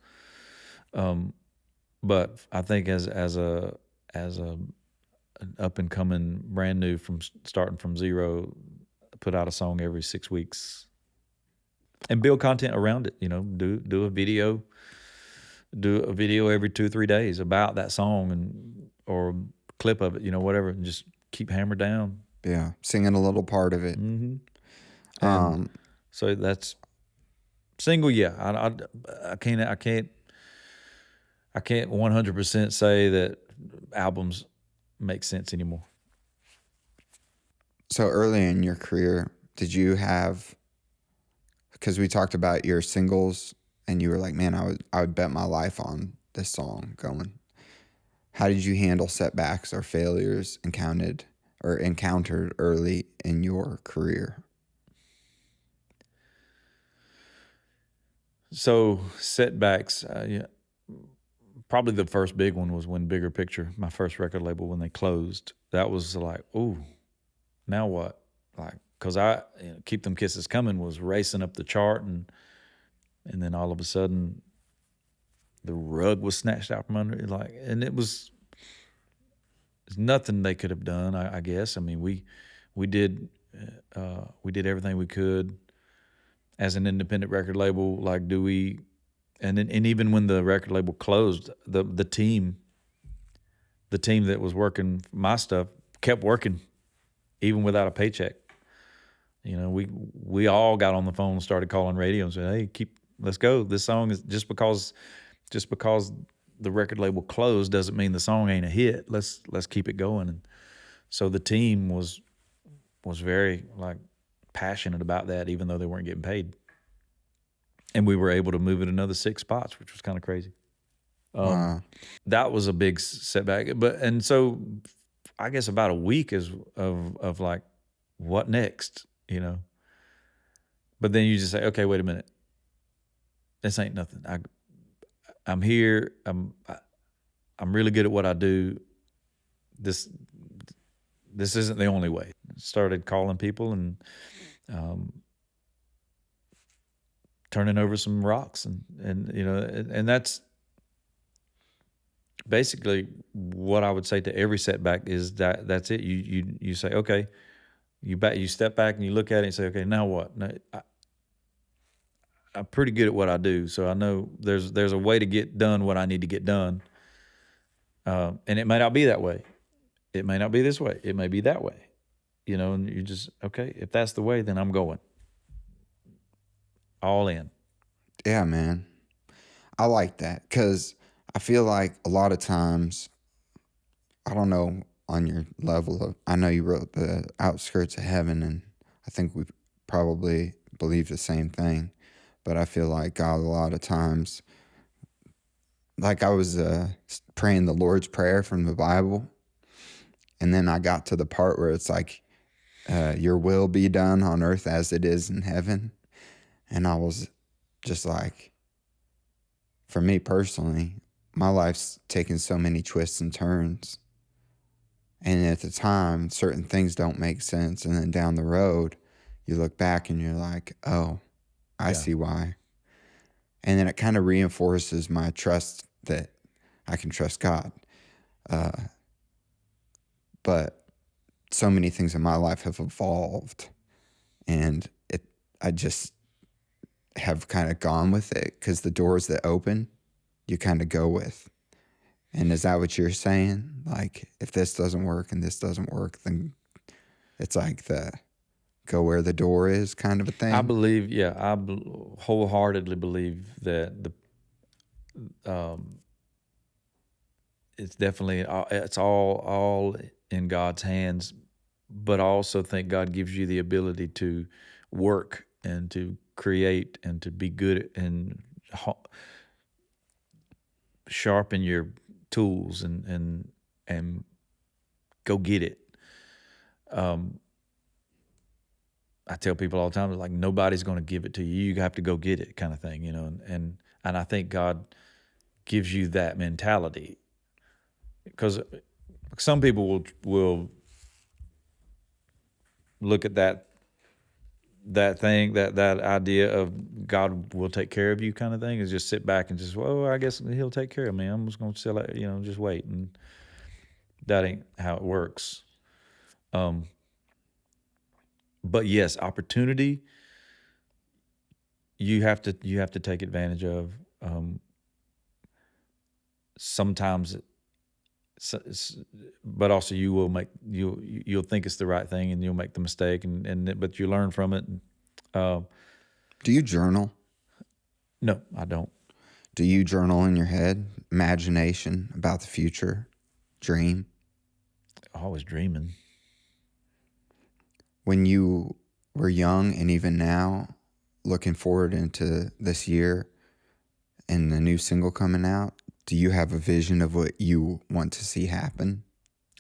But I think as an up and coming, brand new, from starting from zero, put out a song every 6 weeks and build content around it. Do a video every 2-3 days about that song or clip of it, whatever, and just keep hammered down. Yeah, singing a little part of it. Mm-hmm. So that's single. Yeah, I can't 100% say that albums make sense anymore. So early in your career, did you have? Because we talked about your singles, and you were like, "Man, I would bet my life on this song going." How did you handle setbacks or failures encountered early in your career? So setbacks, probably the first big one was when Bigger Picture, my first record label, when they closed. That was like, ooh, now what? Like, because Keep Them Kisses Coming was racing up the chart, and then all of a sudden, the rug was snatched out from under it. And it was, there's nothing they could have done. I guess. I mean, we did everything we could as an independent record label. Like, and even when the record label closed, the team that was working my stuff kept working, even without a paycheck. We all got on the phone and started calling radio and said, "Hey, let's go. This song is just because the record label closed doesn't mean the song ain't a hit. Let's keep it going." And so the team was very passionate about that, even though they weren't getting paid. And we were able to move it another 6 spots, which was kind of crazy. Wow. That was a big setback. And so I guess about a week of like, what next, But then you just say, okay, wait a minute. This ain't nothing. I'm here. I'm really good at what I do. This isn't the only way. Started calling people and turning over some rocks, and that's basically what I would say to every setback is that's it. You say, okay, you step back and you look at it and say, okay, now what? Now, I'm pretty good at what I do, so I know there's a way to get done what I need to get done, and it may not be that way. It may not be this way. It may be that way, and you just, okay, if that's the way, then I'm going all in. Yeah, man. I like that because I feel like a lot of times, I don't know on your level of, I know you wrote The Outskirts of Heaven, and I think we probably believe the same thing, but I feel like God a lot of times, like I was praying the Lord's Prayer from the Bible, and then I got to the part where it's like, your will be done on earth as it is in heaven. And I was just like, for me personally, my life's taken so many twists and turns. And at the time, certain things don't make sense. And then down the road, you look back and you're like, oh, I see why. And then it kind of reinforces my trust that I can trust God. But so many things in my life have evolved, and I just have kind of gone with it because the doors that open, you kind of go with. And is that what you're saying? Like, if this doesn't work and this doesn't work, then it's like the go where the door is kind of a thing? I believe, wholeheartedly believe that it's definitely, it's all in God's hands, but I also think God gives you the ability to work and to create and to be good and sharpen your tools and go get it. I tell people all the time, like, nobody's going to give it to you. You have to go get it, kind of thing, and I think God gives you that mentality, because some people will look at that thing, that idea of God will take care of you kind of thing, is just sit back and just, well, I guess He'll take care of me. I'm just going to sell it, just wait. And that ain't how it works. But yes, opportunity, you have to take advantage of. Sometimes, but also you'll think it's the right thing, and you'll make the mistake, but you learn from it. Do you journal? No, I don't. Do you journal in your head? Imagination about the future? Dream? Always dreaming. When you were young, and even now, looking forward into this year and the new single coming out, do you have a vision of what you want to see happen?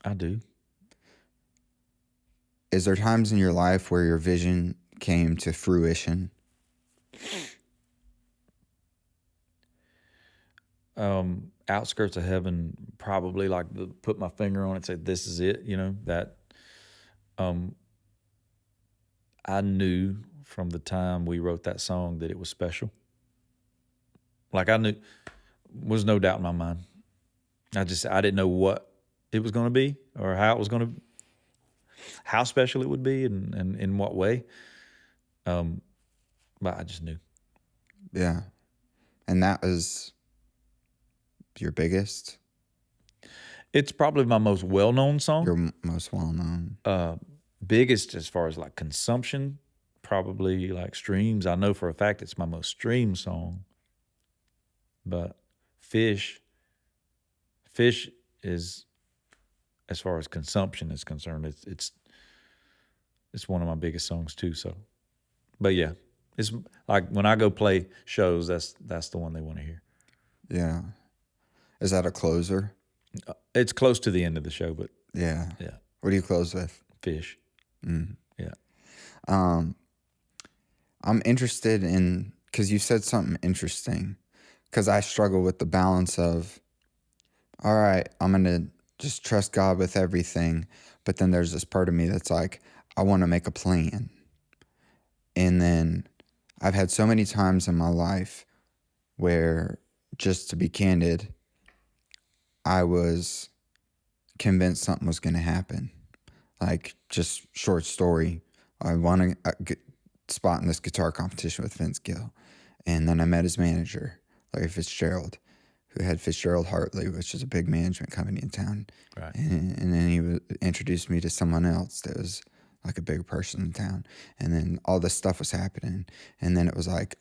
I do. Is there times in your life where your vision came to fruition? Outskirts of Heaven, probably, like, put my finger on it and say, this is it, that I knew from the time we wrote that song that it was special. Like, I knew, was no doubt in my mind. I didn't know what it was going to be, or how special it would be, and in what way. But I just knew. Yeah. And that was your biggest? It's probably my most well-known song. Your most well-known. Biggest as far as like consumption, probably like streams. I know for a fact it's my most streamed song. But Fish is, as far as consumption is concerned, it's one of my biggest songs too. So, but yeah, it's like when I go play shows, that's the one they want to hear. Yeah. Is that a closer? It's close to the end of the show, but yeah. What do you close with? Fish. Yeah. I'm interested in, because you said something interesting, because I struggle with the balance of, all right, I'm going to just trust God with everything, but then there's this part of me that's like, I want to make a plan. And then I've had so many times in my life where, just to be candid, I was convinced something was going to happen. Like, just short story, I won a spot in this guitar competition with Vince Gill. And then I met his manager, Larry Fitzgerald, who had Fitzgerald Hartley, which is a big management company in town. Right. And then he introduced me to someone else that was like a big person in town. And then all this stuff was happening. And then it was like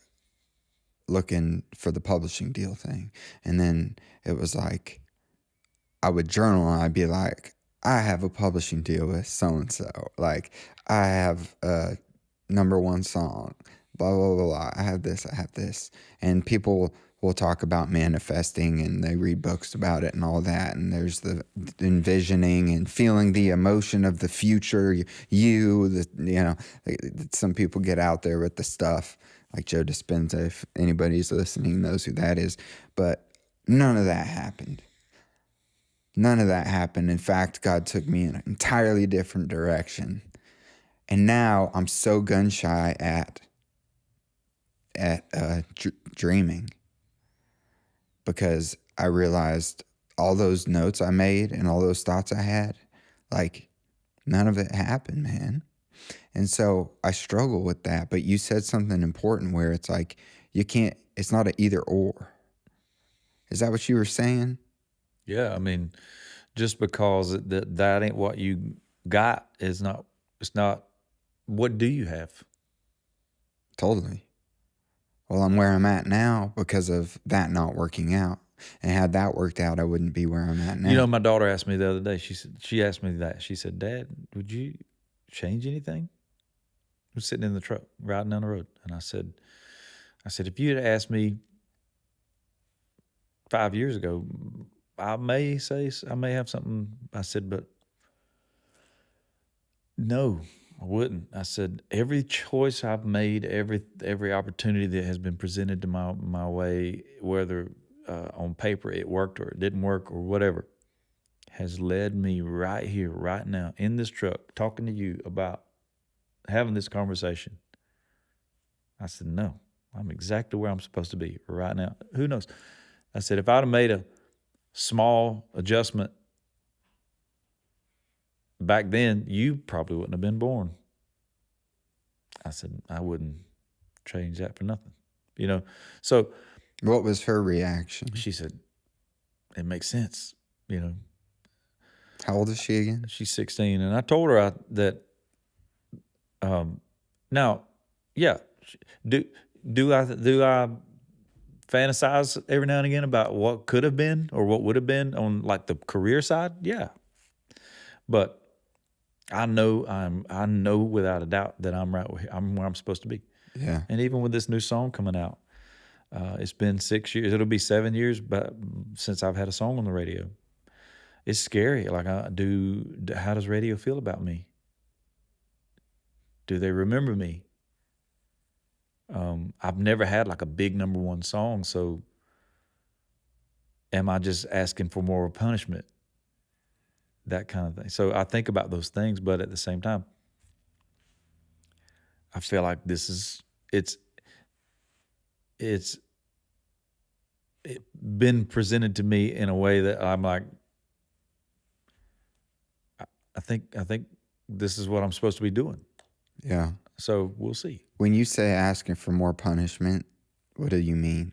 looking for the publishing deal thing. And then it was like I would journal and I'd be like, I have a publishing deal with so-and-so. Like, I have a #1 song, blah, blah, blah, blah. I have this. And people will talk about manifesting and they read books about it and all that. And there's the envisioning and feeling the emotion of the future, some people get out there with the stuff like Joe Dispenza, if anybody's listening knows who that is. But none of that happened. None of that happened. In fact, God took me in an entirely different direction. And now I'm so gun shy at dreaming, because I realized all those notes I made and all those thoughts I had, like, none of it happened, man. And so I struggle with that. But you said something important where it's like, it's not an either or. Is that what you were saying? Yeah, I mean, just because that ain't what you got it's not, what do you have? Totally. Well, I'm where I'm at now because of that not working out. And had that worked out, I wouldn't be where I'm at now. You know, my daughter asked me the other day, she asked me that. She said, Dad, would you change anything? I was sitting in the truck, riding down the road. And I said, if you had asked me 5 years ago, I may have something. I said, but no, I wouldn't. I said, every choice I've made, every opportunity that has been presented to my way, whether on paper it worked or it didn't work or whatever, has led me right here, right now, in this truck, talking to you about having this conversation. I said, no, I'm exactly where I'm supposed to be right now. Who knows? I said, if I'd have made a small adjustment back then, you probably wouldn't have been born. I said, I wouldn't change that for nothing. So what was her reaction? she said, it makes sense. How old is she again? She's 16. And I told her that, now, yeah, do I fantasize every now and again about what could have been or what would have been on like the career side? Yeah. But I know without a doubt that I'm where I'm supposed to be. Yeah. And even with this new song coming out, it's been 6 years. It'll be 7 years, but since I've had a song on the radio, it's scary. Like, how does radio feel about me? Do they remember me? I've never had like a big #1 song, so am I just asking for more punishment? That kind of thing. So I think about those things, but at the same time, I feel like it's been presented to me in a way that I'm like, I think this is what I'm supposed to be doing. Yeah. So we'll see. When you say asking for more punishment, what do you mean?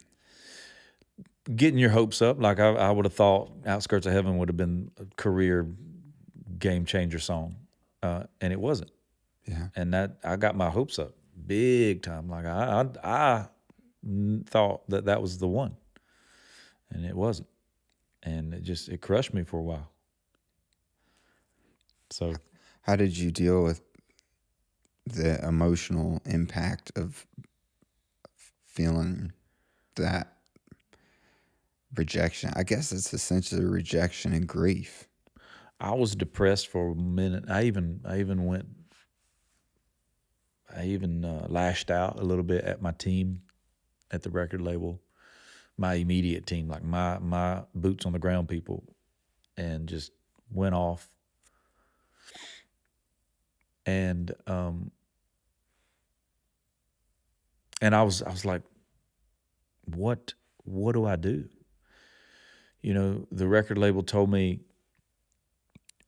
Getting your hopes up. Like, I would have thought Outskirts of Heaven would have been a career game changer song. And it wasn't. Yeah. And that, I got my hopes up big time. Like, I thought that was the one, and it wasn't. And it crushed me for a while. So how did you deal with the emotional impact of feeling that rejection? I guess it's essentially rejection and grief. I was depressed for a minute. I even lashed out a little bit at my team at the record label, my immediate team, like my boots on the ground people, and just went off. And I was like, what do I do? The record label told me,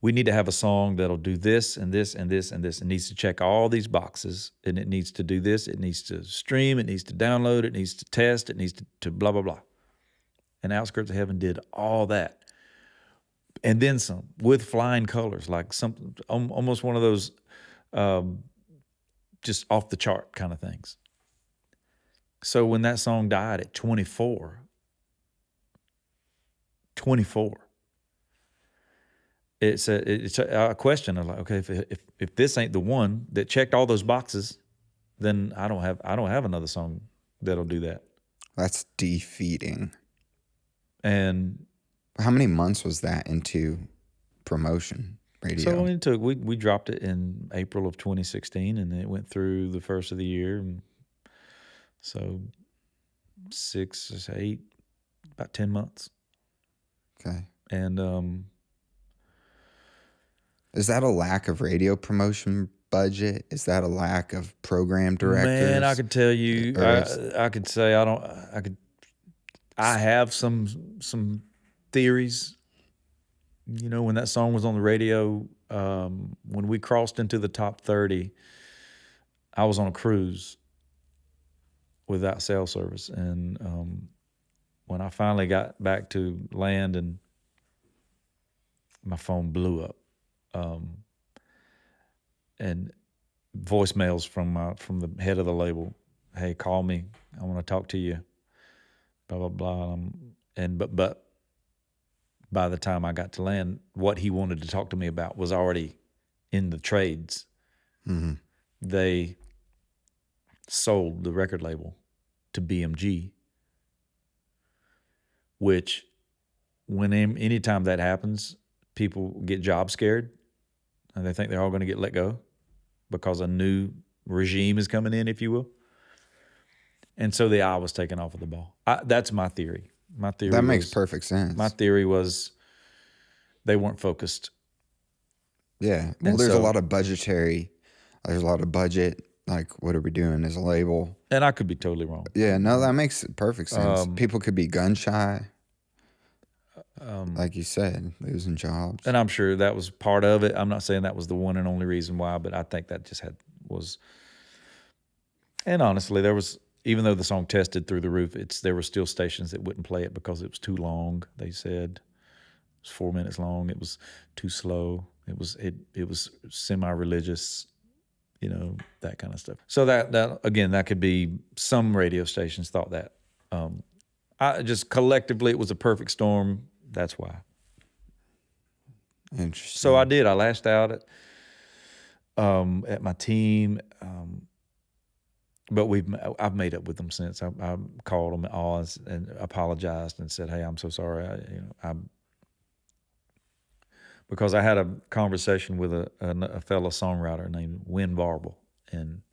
we need to have a song that'll do this and this and this and this. It needs to check all these boxes, and it needs to do this. It needs to stream. It needs to download. It needs to test. It needs to blah, blah, blah. And Outskirts of Heaven did all that. And then some, with flying colors, like something, almost one of those just off the chart kind of things. So when that song died at 24, it's a question of like, okay, if this ain't the one that checked all those boxes, then I don't have another song that'll do that. That's defeating. And how many months was that into promotion radio? So we dropped it in April of 2016, and it went through the first of the year, and so 6, 8, about 10 months. Okay. And is that a lack of radio promotion budget? Is that a lack of program directors? Man, I could tell you, I could say I have some theories. You know, when that song was on the radio, when we crossed into the top 30, I was on a cruise without cell service. And when I finally got back to land, and my phone blew up, and voicemails from the head of the label, "Hey, call me. I want to talk to you." Blah blah blah. But by the time I got to land, what he wanted to talk to me about was already in the trades. Mm-hmm. They sold the record label to BMG, which anytime that happens, people get job scared, and they think they're all going to get let go because a new regime is coming in, if you will. And so the eye was taken off of the ball. That's my theory. That makes perfect sense. My theory was they weren't focused. Yeah. Well, there's a lot of budget. Like, what are we doing as a label? And I could be totally wrong. Yeah, no, that makes perfect sense. People could be gun shy. Like you said, losing jobs. And I'm sure that was part of it. I'm not saying that was the one and only reason why, but I think that just was. And honestly, there was, even though the song tested through the roof, there were still stations that wouldn't play it because it was too long. They said it was 4 minutes long. It was too slow. It was semi-religious, you know, that kind of stuff. So that again, that could be, some radio stations thought that. I just collectively, it was a perfect storm. That's why. Interesting. So I did. I lashed out at my team. But I've made up with them since. I called them all and apologized and said, "Hey, I'm so sorry." Because I had a conversation with a fellow songwriter named Invaluable, and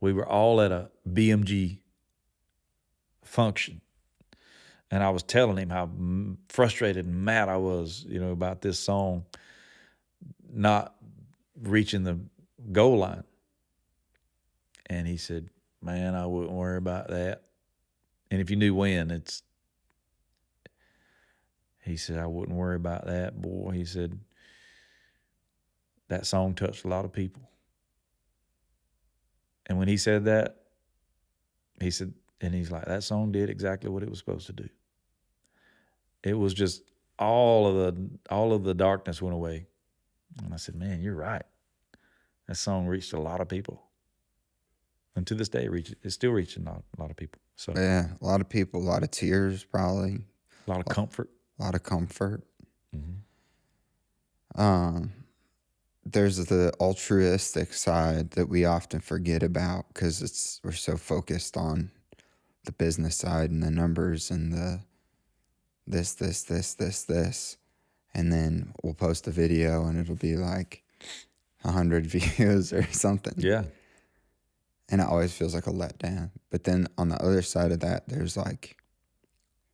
we were all at a BMG function, and I was telling him how frustrated and mad I was, you know, about this song not reaching the goal line. And he said, "Man, I wouldn't worry about that. And if you knew when, he said, I wouldn't worry about that, boy." He said, "That song touched a lot of people." And when he said that, he said, and he's like, "That song did exactly what it was supposed to do." It was just all of the darkness went away. And I said, "Man, you're right. That song reached a lot of people." And to this day, it's still reaching a lot of people. So yeah, a lot of people, a lot of tears, probably. A lot of comfort. A lot of comfort. Mm-hmm. There's the altruistic side that we often forget about because we're so focused on the business side and the numbers and the this. And then we'll post a video and it'll be like 100 views or something. Yeah. And it always feels like a letdown. But then on the other side of that, there's like,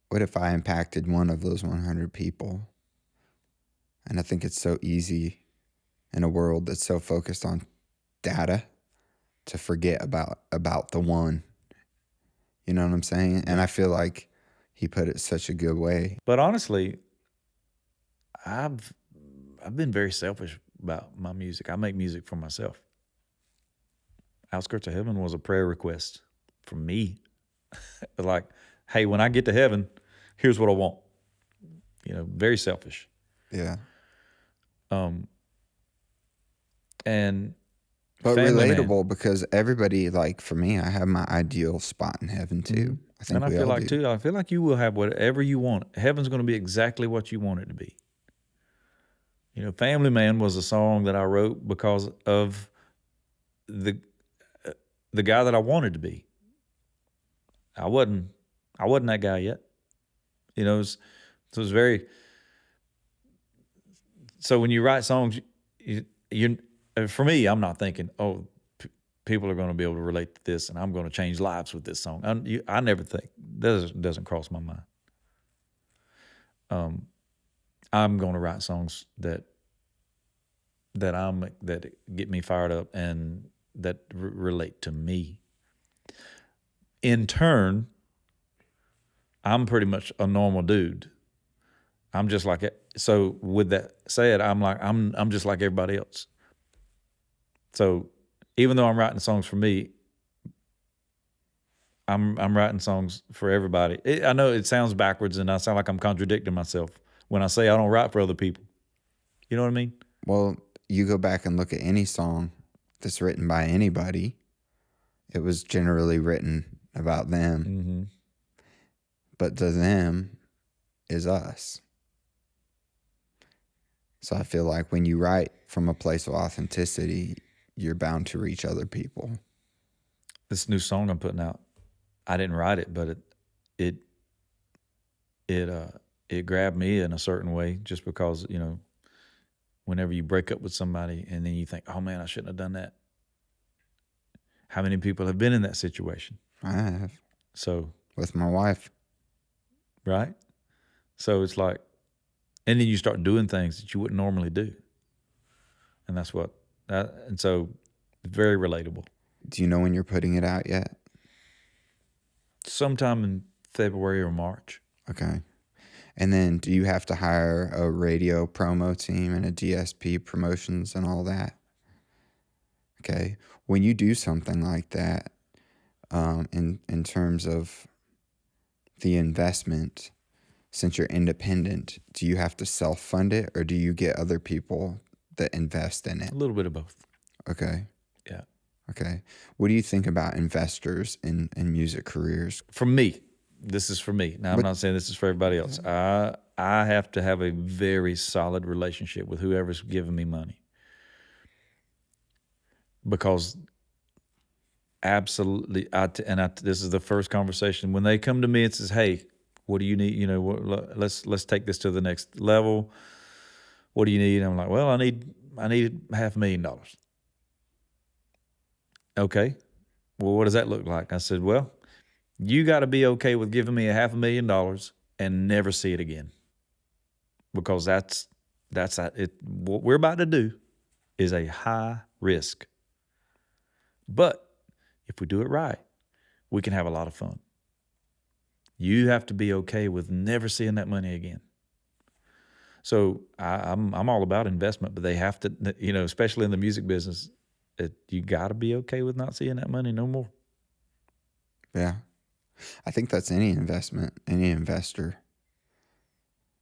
what if I impacted one of those 100 people? And I think it's so easy in a world that's so focused on data to forget about the one. You know what I'm saying? And I feel like he put it such a good way. But honestly, I've been very selfish about my music. I make music for myself. Outskirts of Heaven was a prayer request from me. Like, hey, when I get to heaven, here's what I want. Very selfish. Yeah. And But Family Man. relatable, because everybody, like for me, I have my ideal spot in heaven too. I think And I we feel all like do. too, I feel like you will have whatever you want. Heaven's going to be exactly what you want it to be. Family Man was a song that I wrote because of the guy that I wanted to be. I wasn't that guy yet. So it was very. So when you write songs, you for me, I'm not thinking, oh, people are going to be able to relate to this, and I'm going to change lives with this song. I never think that doesn't cross my mind. I'm going to write songs that get me fired up and that relate to me. In turn, I'm pretty much a normal dude. I'm just like it. So with that said, I'm just like everybody else. So even though I'm writing songs for me, I'm writing songs for everybody. I know it sounds backwards, and I sound like I'm contradicting myself when I say I don't write for other people. You know what I mean? Well, you go back and look at any song that's written by anybody, it was generally written about them. Mm-hmm. But the them is us. So I feel like when you write from a place of authenticity, you're bound to reach other people. This new song I'm putting out, I didn't write it, but it grabbed me in a certain way, just because, whenever you break up with somebody and then you think, oh man, I shouldn't have done that. How many people have been in that situation? I have. So, With my wife. right? So it's like, and then you start doing things that you wouldn't normally do. And and so very relatable. Do you know when you're putting it out yet? Sometime in February or March. Okay. And then do you have to hire a radio promo team and a DSP promotions and all that? Okay. When you do something like that, in terms of the investment, since you're independent, do you have to self-fund it, or do you get other people that invest in it? A little bit of both. Okay. Yeah. Okay. What do you think about investors in music careers? For me, this is for me. Now, I'm not saying this is for everybody else. I have to have a very solid relationship with whoever's giving me money. Because absolutely, this is the first conversation. When they come to me and says, hey, what do you need? Let's take this to the next level. What do you need? I'm like, well, I need $500,000. Okay. Well, what does that look like? I said, well, you got to be okay with giving me $500,000 and never see it again. Because that's it. What we're about to do is a high risk. But if we do it right, we can have a lot of fun. You have to be okay with never seeing that money again. So I'm all about investment, but they have to, especially in the music business, you got to be okay with not seeing that money no more. Yeah. I think that's any investment, any investor.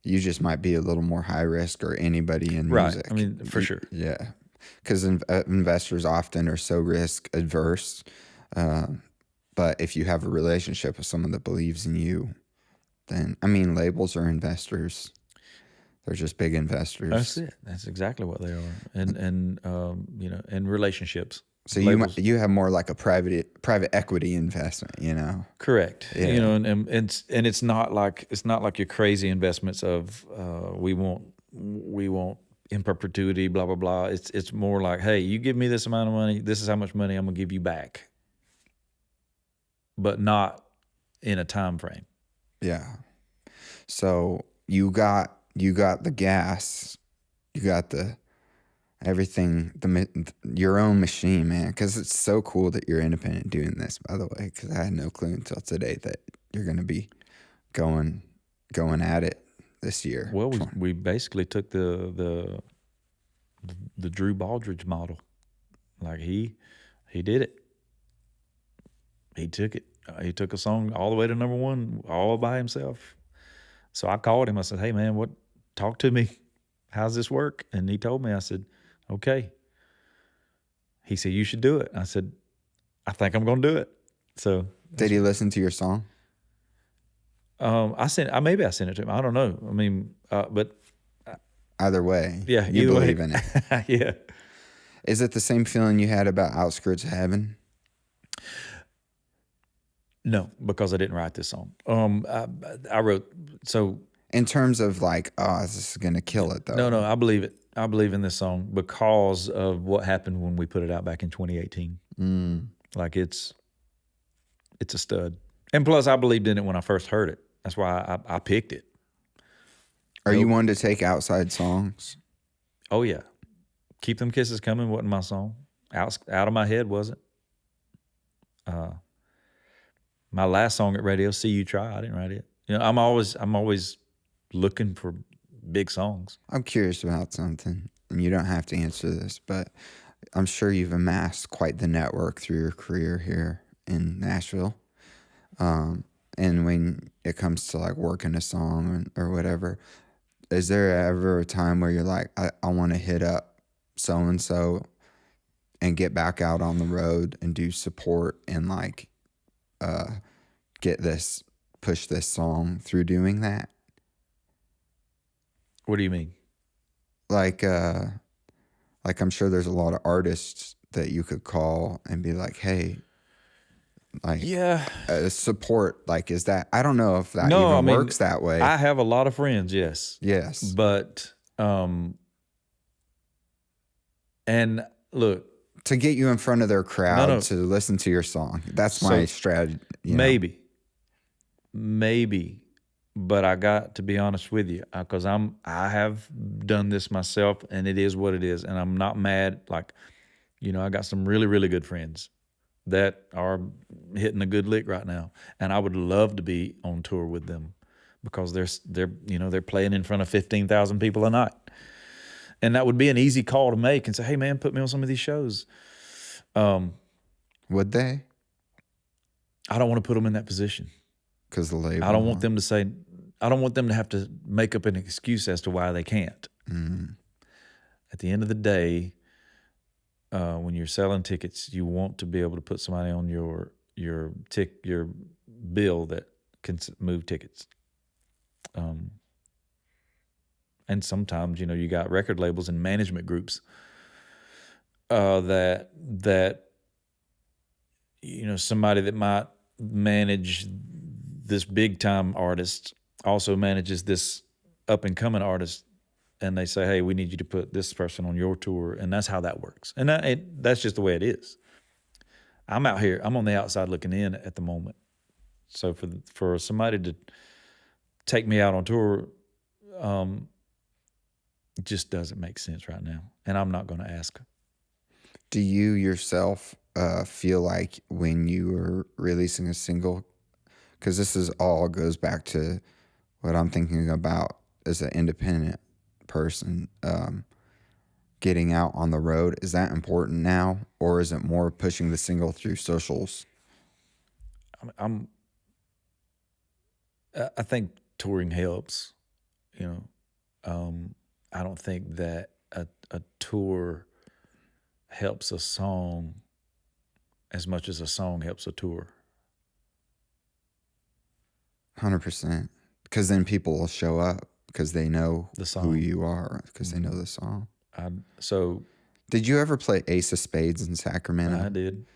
You just might be a little more high risk, or anybody in music. Right. I mean, for sure. Yeah. Because investors often are so risk adverse. But if you have a relationship with someone that believes in you, then, labels are investors. They're just big investors. That's it. That's exactly what they are. And relationships. So Labels. you have more like a private equity investment, Correct. Yeah. And it's not like your crazy investments of we want in perpetuity, blah blah blah. It's more like, hey, you give me this amount of money, this is how much money I'm gonna give you back, but not in a time frame. Yeah. So you got the gas, you got the everything, your own machine, man. Because it's so cool that you're independent doing this, by the way. Because I had no clue until today that you're gonna be going at it this year? Well, we basically took the Drew Baldridge model. Like he did it. He took it. He took a song all the way to number one all by himself. So I called him. I said, "Hey man, talk to me. How's this work?" And he told me. I said, "Okay." He said, "You should do it." I said, "I think I'm going to do it." So did he listen to your song? I sent it to him. I don't know. I mean, but either way, yeah, you believe in it. Yeah. Is it the same feeling you had about Outskirts of Heaven? No, because I didn't write this song. I wrote so. In terms of like, oh, this is gonna kill it though. No, I believe it. I believe in this song because of what happened when we put it out back in 2018. Like it's a stud, and plus I believed in it when I first heard it. That's why I picked it. Are you one to take outside songs? Oh yeah, "Keep Them Kisses Coming" wasn't my song. Out of my head wasn't. My last song at radio, "See You Try," I didn't write it. You know, I'm always looking for big songs. I'm curious about something, and you don't have to answer this, but I'm sure you've amassed quite the network through your career here in Nashville. And when it comes to like working a song or whatever, is there ever a time where you're like, I want to hit up so-and-so and get back out on the road and do support and like push this song through doing that? What do you mean? Like I'm sure there's a lot of artists that you could call and be like, hey, like, yeah, support. Like, is that, I don't know if that works that way. I have a lot of friends, yes. But and look, to get you in front of their crowd to listen to your song, that's my strategy. Maybe, but I got to be honest with you, because I have done this myself, and it is what it is, and I'm not mad. Like, you know, I got some really, really good friends that are hitting a good lick right now, and I would love to be on tour with them because they're playing in front of 15,000 people a night, and that would be an easy call to make and say, "Hey man, put me on some of these shows." Would they? I don't want to put them in that position. Because the label. I don't want them to say, I don't want them to have to make up an excuse as to why they can't. Mm-hmm. At the end of the day, when you're selling tickets, you want to be able to put somebody on your bill that can move tickets. And sometimes, you know, you got record labels and management groups that you know, somebody that might manage this big time artist also manages this up and coming artist, and they say, "Hey, we need you to put this person on your tour," and that's how that works. And that's just the way it is. I'm out here. I'm on the outside looking in at the moment. So for somebody to take me out on tour, it just doesn't make sense right now, and I'm not going to ask. Do you yourself feel like when you were releasing a single, because this all goes back to what I'm thinking about as an independent person, getting out on the road, is that important now, or is it more pushing the single through socials? I think touring helps, you know. I don't think that a tour helps a song as much as a song helps a tour. 100%. Because then people will show up because they know the song, who you are, because they know the song. So did you ever play Ace of Spades in Sacramento? I did.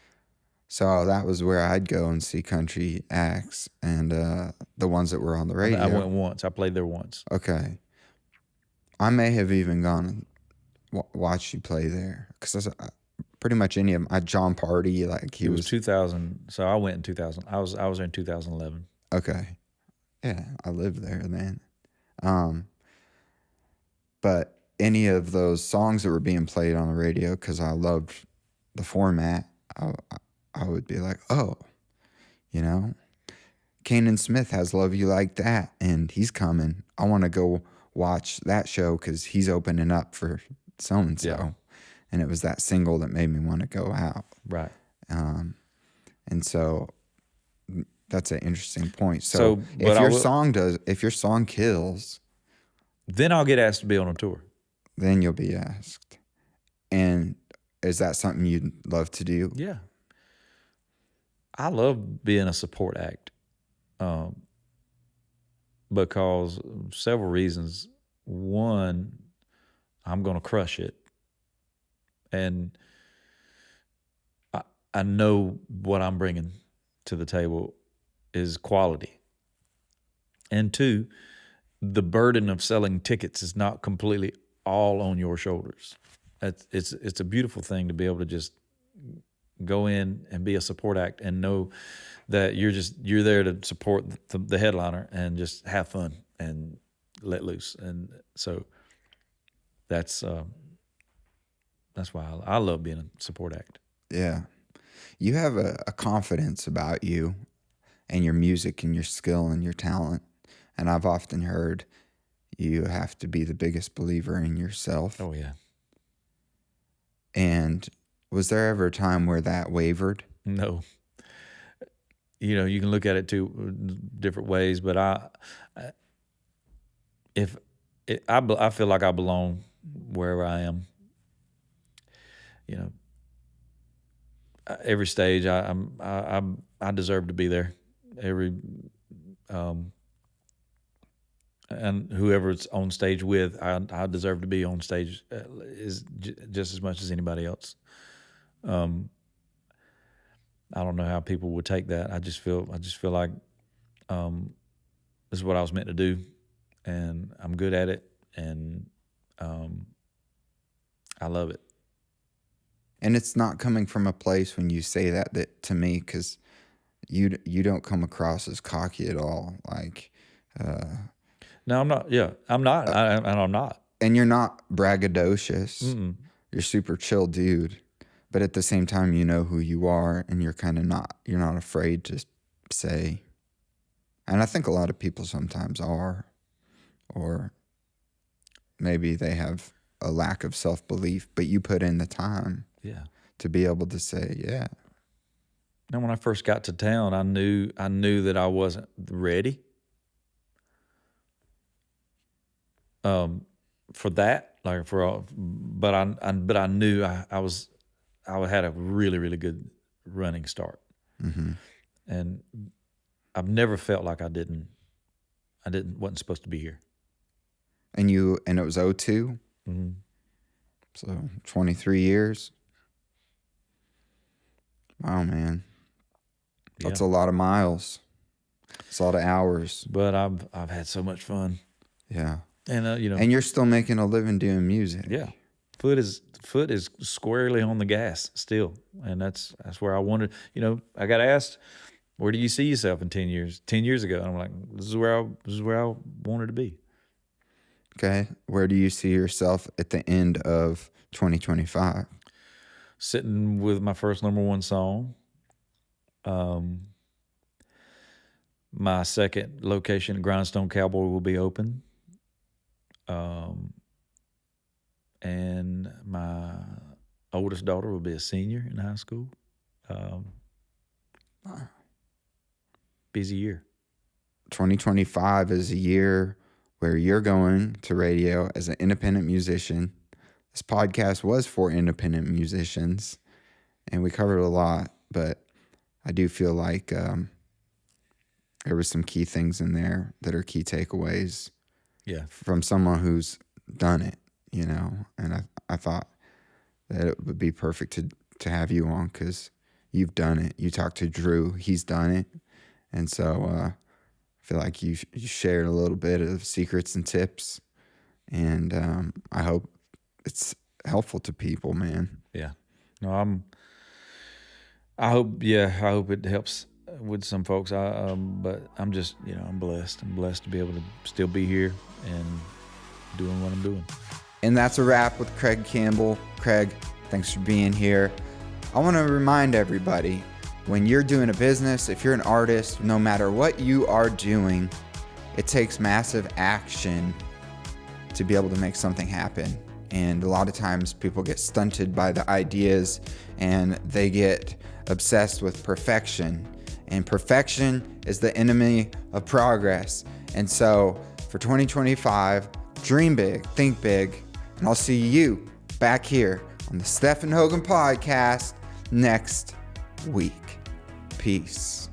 So that was where I'd go and see country acts and the ones that were on the radio. I went once. I played there once. Okay. I may have even gone and watched you play there because pretty much any of them. John Party, like it was 2000. So I went in 2000. I was there in 2011. Okay. Yeah, I lived there then. But any of those songs that were being played on the radio, because I loved the format, I would be like, oh, you know, Kanan Smith has Love You Like That, and he's coming. I want to go watch that show because he's opening up for so-and-so. Yeah. And it was that single that made me want to go out. Right. And so that's an interesting point. So but if your song kills, then I'll get asked to be on a tour. then you'll be asked. And is that something you'd love to do? Yeah. I love being a support act because several reasons. One, I'm going to crush it. And I know what I'm bringing to the table is quality. And two, the burden of selling tickets is not completely all on your shoulders. It's a beautiful thing to be able to just go in and be a support act and know that you're there to support the headliner and just have fun and let loose. And so that's why I love being a support act. Yeah. You have a confidence about you and your music and your skill and your talent. And I've often heard you have to be the biggest believer in yourself. Oh, yeah. And was there ever a time where that wavered? No. You know, you can look at it two different ways, but I feel like I belong wherever I am. You know, every stage I deserve to be there. And whoever's on stage with, I deserve to be on stage just as much as anybody else. I don't know how people would take that. I just feel like this is what I was meant to do, and I'm good at it, and I love it. And it's not coming from a place when you say that to me, because you don't come across as cocky at all. Like, no, I'm not. Yeah, I'm not. I'm not. And you're not braggadocious. Mm-mm. You're super chill dude. But at the same time, you know who you are, and you're not afraid to say. And I think a lot of people sometimes are, or maybe they have a lack of self-belief, but you put in the time to be able to say, yeah. Now, when I first got to town, I knew that I wasn't ready for that, but I knew I had a really, really good running start. Mm-hmm. And I've never felt like I wasn't supposed to be here. And it was 02? Mm-hmm. So 23 years. Wow, man. That's a lot of miles. It's a lot of hours. But I've had so much fun. Yeah. And and you're still making a living doing music. Yeah. Foot is squarely on the gas still. And that's where I wanted, I got asked, where do you see yourself in 10 years? 10 years ago. And I'm like, this is where I wanted to be. Okay. Where do you see yourself at the end of 2025? Sitting with my first #1 song. My second location, Grindstone Cowboy, will be open. And my oldest daughter will be a senior in high school. Busy year. 2025 is a year where you're going to radio as an independent musician. This podcast was for independent musicians, and we covered a lot, but I do feel like there was some key things in there that are key takeaways from someone who's done it, and I thought that it would be perfect to have you on because you've done it. You talked to Drew, he's done it, and so I feel like you shared a little bit of secrets and tips, and I hope it's helpful to people, man. Yeah. No, I hope it helps with some folks. But I'm just, I'm blessed. I'm blessed to be able to still be here and doing what I'm doing. And that's a wrap with Craig Campbell. Craig, thanks for being here. I want to remind everybody when you're doing a business, if you're an artist, no matter what you are doing, it takes massive action to be able to make something happen. And a lot of times people get stunted by the ideas and they get obsessed with perfection. And perfection is the enemy of progress. And so for 2025, dream big, think big, and I'll see you back here on the Stephan Hogan Podcast next week. Peace.